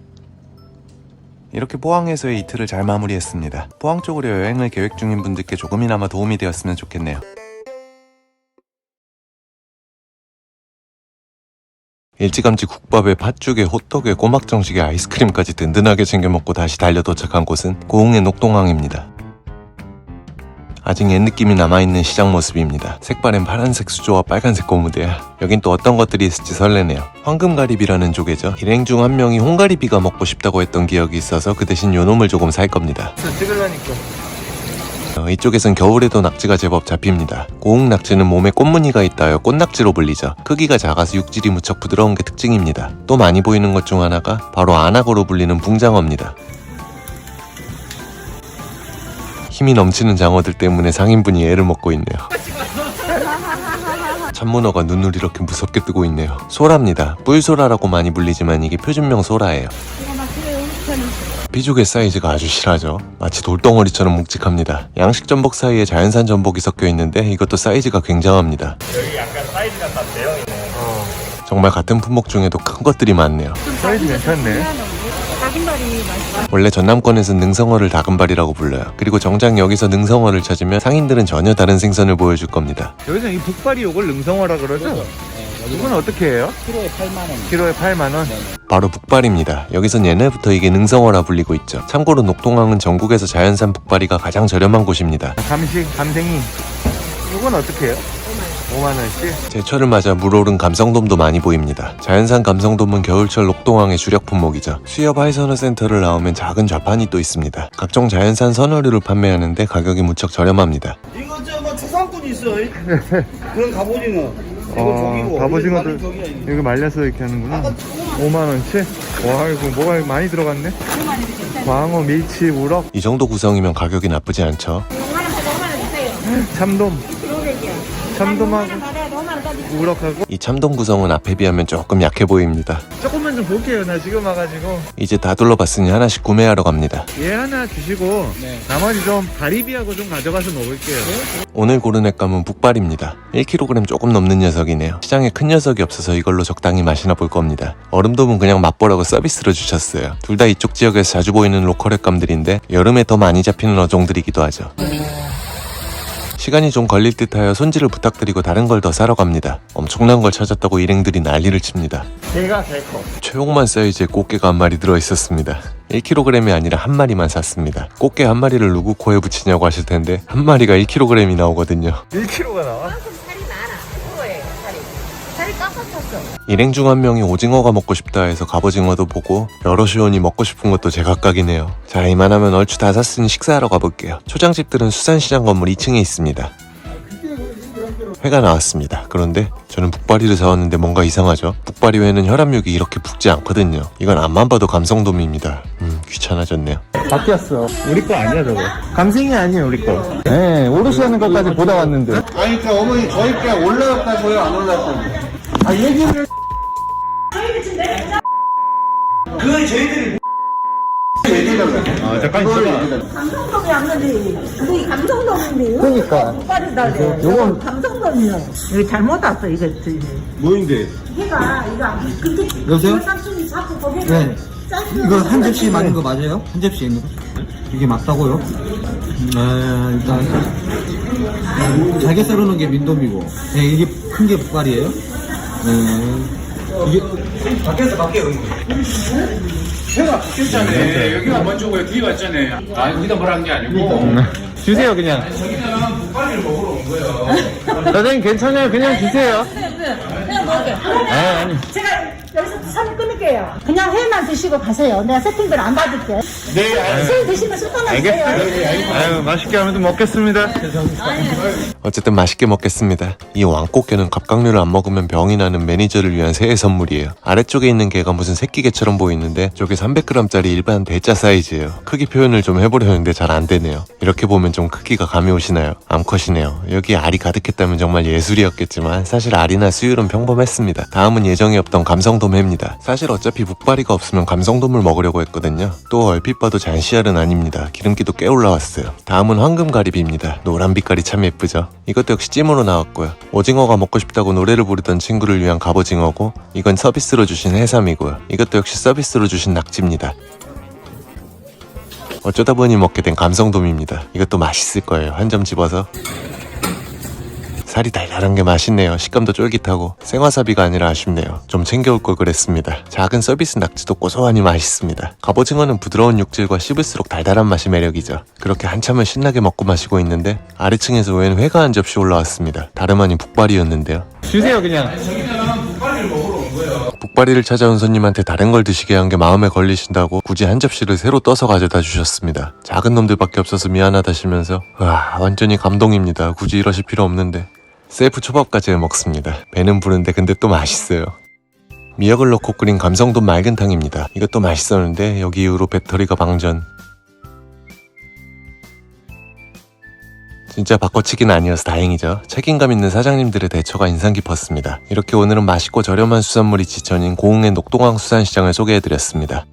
이렇게 포항에서의 이틀을 잘 마무리했습니다. 포항 쪽으로 여행을 계획 중인 분들께 조금이나마 도움이 되었으면 좋겠네요. 일찌감치 국밥에 팥죽에 호떡에 꼬막 정식에 아이스크림까지 든든하게 챙겨 먹고 다시 달려 도착한 곳은 고흥의 녹동항입니다. 아직 옛 느낌이 남아있는 시장 모습입니다. 색바랜 파란색 수조와 빨간색 고무대야. 여긴 또 어떤 것들이 있을지 설레네요. 황금가리비라는 조개죠. 일행 중 한 명이 홍가리비가 먹고 싶다고 했던 기억이 있어서 그 대신 요놈을 조금 살 겁니다. 찍으려니까. 이쪽에선 겨울에도 낙지가 제법 잡힙니다. 고흥 낙지는 몸에 꽃무늬가 있다여 꽃낙지로 불리죠. 크기가 작아서 육질이 무척 부드러운 게 특징입니다. 또 많이 보이는 것 중 하나가 바로 안악어로 불리는 붕장어입니다. 힘이 넘치는 장어들 때문에 상인분이 애를 먹고 있네요. 참문어가 눈을 이렇게 무섭게 뜨고 있네요. 소라입니다. 뿔소라라고 많이 불리지만 이게 표준명 소라예요. 비조개 사이즈가 아주 실하죠. 마치 돌덩어리처럼 묵직합니다. 양식 전복 사이에 자연산 전복이 섞여 있는데 이것도 사이즈가 굉장합니다. 여기 약간 사이즈가 다 대형이네. 정말 같은 품목 중에도 큰 것들이 많네요. 사이즈 괜찮네. 원래 전남권에서 능성어를 다금발이라고 불러요. 그리고 정작 여기서 능성어를 찾으면 상인들은 전혀 다른 생선을 보여줄 겁니다. 여기서 이 북발이 요걸 능성어라 그러죠? 이건 어떻게 해요? 키로에 8만원. 키로에 8만원? 바로 북발입니다. 여기선 옛날부터 이게 능성어라 불리고 있죠. 참고로 녹동항은 전국에서 자연산 북발이가 가장 저렴한 곳입니다. 감생이. 이건 어떻게 해요? 5만원씩? 제철을 맞아 물오른 감성돔도 많이 보입니다. 자연산 감성돔은 겨울철 녹동항의 주력 품목이죠. 수협 하이선어 센터를 나오면 작은 좌판이 또 있습니다. 각종 자연산 선어류를 판매하는데 가격이 무척 저렴합니다. 이거 저거 초상권이 있어. 그런 갑오징어. 갑오징어도 여기 말려서 이렇게 하는구나. 5만원씩? 와, 이거 뭐가 많이 들어갔네? 광어, 밀치, 우럭. 이 정도 구성이면 가격이 나쁘지 않죠. 참돔. 참돔하고 우럭하고. 이 참돔 구성은 앞에 비하면 조금 약해 보입니다. 조금만 좀 볼게요. 나 지금 와가지고. 이제 다 둘러봤으니 하나씩 구매하러 갑니다. 얘 하나 주시고 나머지 좀 가리비하고 좀 가져가서 먹을게요. 오늘 고른 횟감은 북발입니다. 1kg 조금 넘는 녀석이네요. 시장에 큰 녀석이 없어서 이걸로 적당히 맛이나 볼 겁니다. 얼음돔은 그냥 맛보라고 서비스로 주셨어요. 둘 다 이쪽 지역에서 자주 보이는 로컬 횟감들인데 여름에 더 많이 잡히는 어종들이기도 하죠. 시간이 좀 걸릴 듯하여 손질을 부탁드리고 다른 걸 더 사러 갑니다. 엄청난 걸 찾았다고 일행들이 난리를 칩니다. 걔가 제일 커. 최홍만 사이즈의 꽃게가 한 마리 들어있었습니다. 1kg이 아니라 한 마리만 샀습니다. 꽃게 한 마리를 누구 코에 붙이냐고 하실 텐데 한 마리가 1kg이 나오거든요. 1kg가 나와? 일행 중 한 명이 오징어가 먹고 싶다 해서 갑오징어도 보고 여럿이 오니 먹고 싶은 것도 제각각이네요. 자, 이만하면 얼추 다 샀으니 식사하러 가볼게요. 초장집들은 수산시장 건물 2층에 있습니다. 회가 나왔습니다. 그런데 저는 북바리를 사왔는데 뭔가 이상하죠? 북바리 회는 혈압육이 이렇게 붓지 않거든요. 이건 앞만 봐도 감성돔입니다. 귀찮아졌네요. 바뀌었어. 우리 거 아니야 저거. 감생이 아니에요 우리 거. 네, 오롯이 하는 것까지 보다 왔는데. 아니, 그 어머니 저희 게 올라갔다고요? 안 올라갔다고요? 아, 얘기를. 그 저희들이 잠깐 있어봐. 감성돔이 안 건데 그게 감성돔인데요? 그러니까. 오빠리다래. 이건 감성돔이요. 이거 잘못 왔어 이거. 뭐인데? 얘가 이거 근데 여보세요? 삼촌이 자꾸 거기에 네. 이거 한 접시 맞는 거 맞아요? 한 접시에 있는 거? 이게 맞다고요? 일단 잘게 썰어놓은 게 민돔이고, 네, 이게 큰 게 북발이에요. 이게 밖에서 밖에요. 회가 바뀌었잖아요. 여기가 먼저고요. 뒤에 왔잖아요. 아, 여기다 뭐라는 게 아니고. 주세요 그냥. 저기는 북발이를 먹으러 온 거예요. 사장님 괜찮아요. 그냥 주세요. 그냥 먹을게요. 아니. 제가 여기서 사진 끊을게요. 줄게요. 그냥 회만 드시고 가세요. 내가 세팅비를 안 받을게. 네, 술 드시면 술만 하세요. 아유, 맛있게 하면서 먹겠습니다. 어쨌든 맛있게 먹겠습니다. 이 왕꽃게는 갑각류를 안 먹으면 병이 나는 매니저를 위한 새해 선물이에요. 아래쪽에 있는 게가 무슨 새끼게처럼 보이는데 저게 300g짜리 일반 대짜 사이즈예요. 크기 표현을 좀 해보려는데 잘 안 되네요. 이렇게 보면 좀 크기가 감이 오시나요? 암컷이네요. 여기 알이 가득했다면 정말 예술이었겠지만 사실 알이나 수율은 평범했습니다. 다음은 예정이 없던 감성돔회입니다. 사실 어차피 북바리가 없으면 감성돔을 먹으려고 했거든요. 또 얼핏 봐도 잔시알은 아닙니다. 기름기도 꽤 올라왔어요. 다음은 황금가리비입니다. 노란 빛깔이 참 예쁘죠? 이것도 역시 찜으로 나왔고요. 오징어가 먹고 싶다고 노래를 부르던 친구를 위한 갑오징어고, 이건 서비스로 주신 해삼이고요. 이것도 역시 서비스로 주신 낙지입니다. 어쩌다 보니 먹게 된 감성돔입니다. 이것도 맛있을 거예요. 한 점 집어서. 살이 달달한 게 맛있네요. 식감도 쫄깃하고. 생와사비가 아니라 아쉽네요. 좀 챙겨올 걸 그랬습니다. 작은 서비스 낙지도 고소하니 맛있습니다. 갑오징어는 부드러운 육질과 씹을수록 달달한 맛이 매력이죠. 그렇게 한참을 신나게 먹고 마시고 있는데 아래층에서 웬 회가 한 접시 올라왔습니다. 다름 아닌 북바리였는데요. 주세요, 그냥. 북바리를 찾아온 손님한테 다른 걸 드시게 한 게 마음에 걸리신다고 굳이 한 접시를 새로 떠서 가져다 주셨습니다. 작은 놈들밖에 없어서 미안하다시면서 와, 완전히 감동입니다. 굳이 이러실 필요 없는데. 셀프 초밥까지 해 먹습니다. 배는 부른데 근데 또 맛있어요. 미역을 넣고 끓인 감성돔 맑은탕입니다. 이것도 맛있었는데 여기 이후로 배터리가 방전. 진짜 바꿔치기는 아니어서 다행이죠. 책임감 있는 사장님들의 대처가 인상 깊었습니다. 이렇게 오늘은 맛있고 저렴한 수산물이 지천인 고흥의 녹동항 수산시장을 소개해드렸습니다.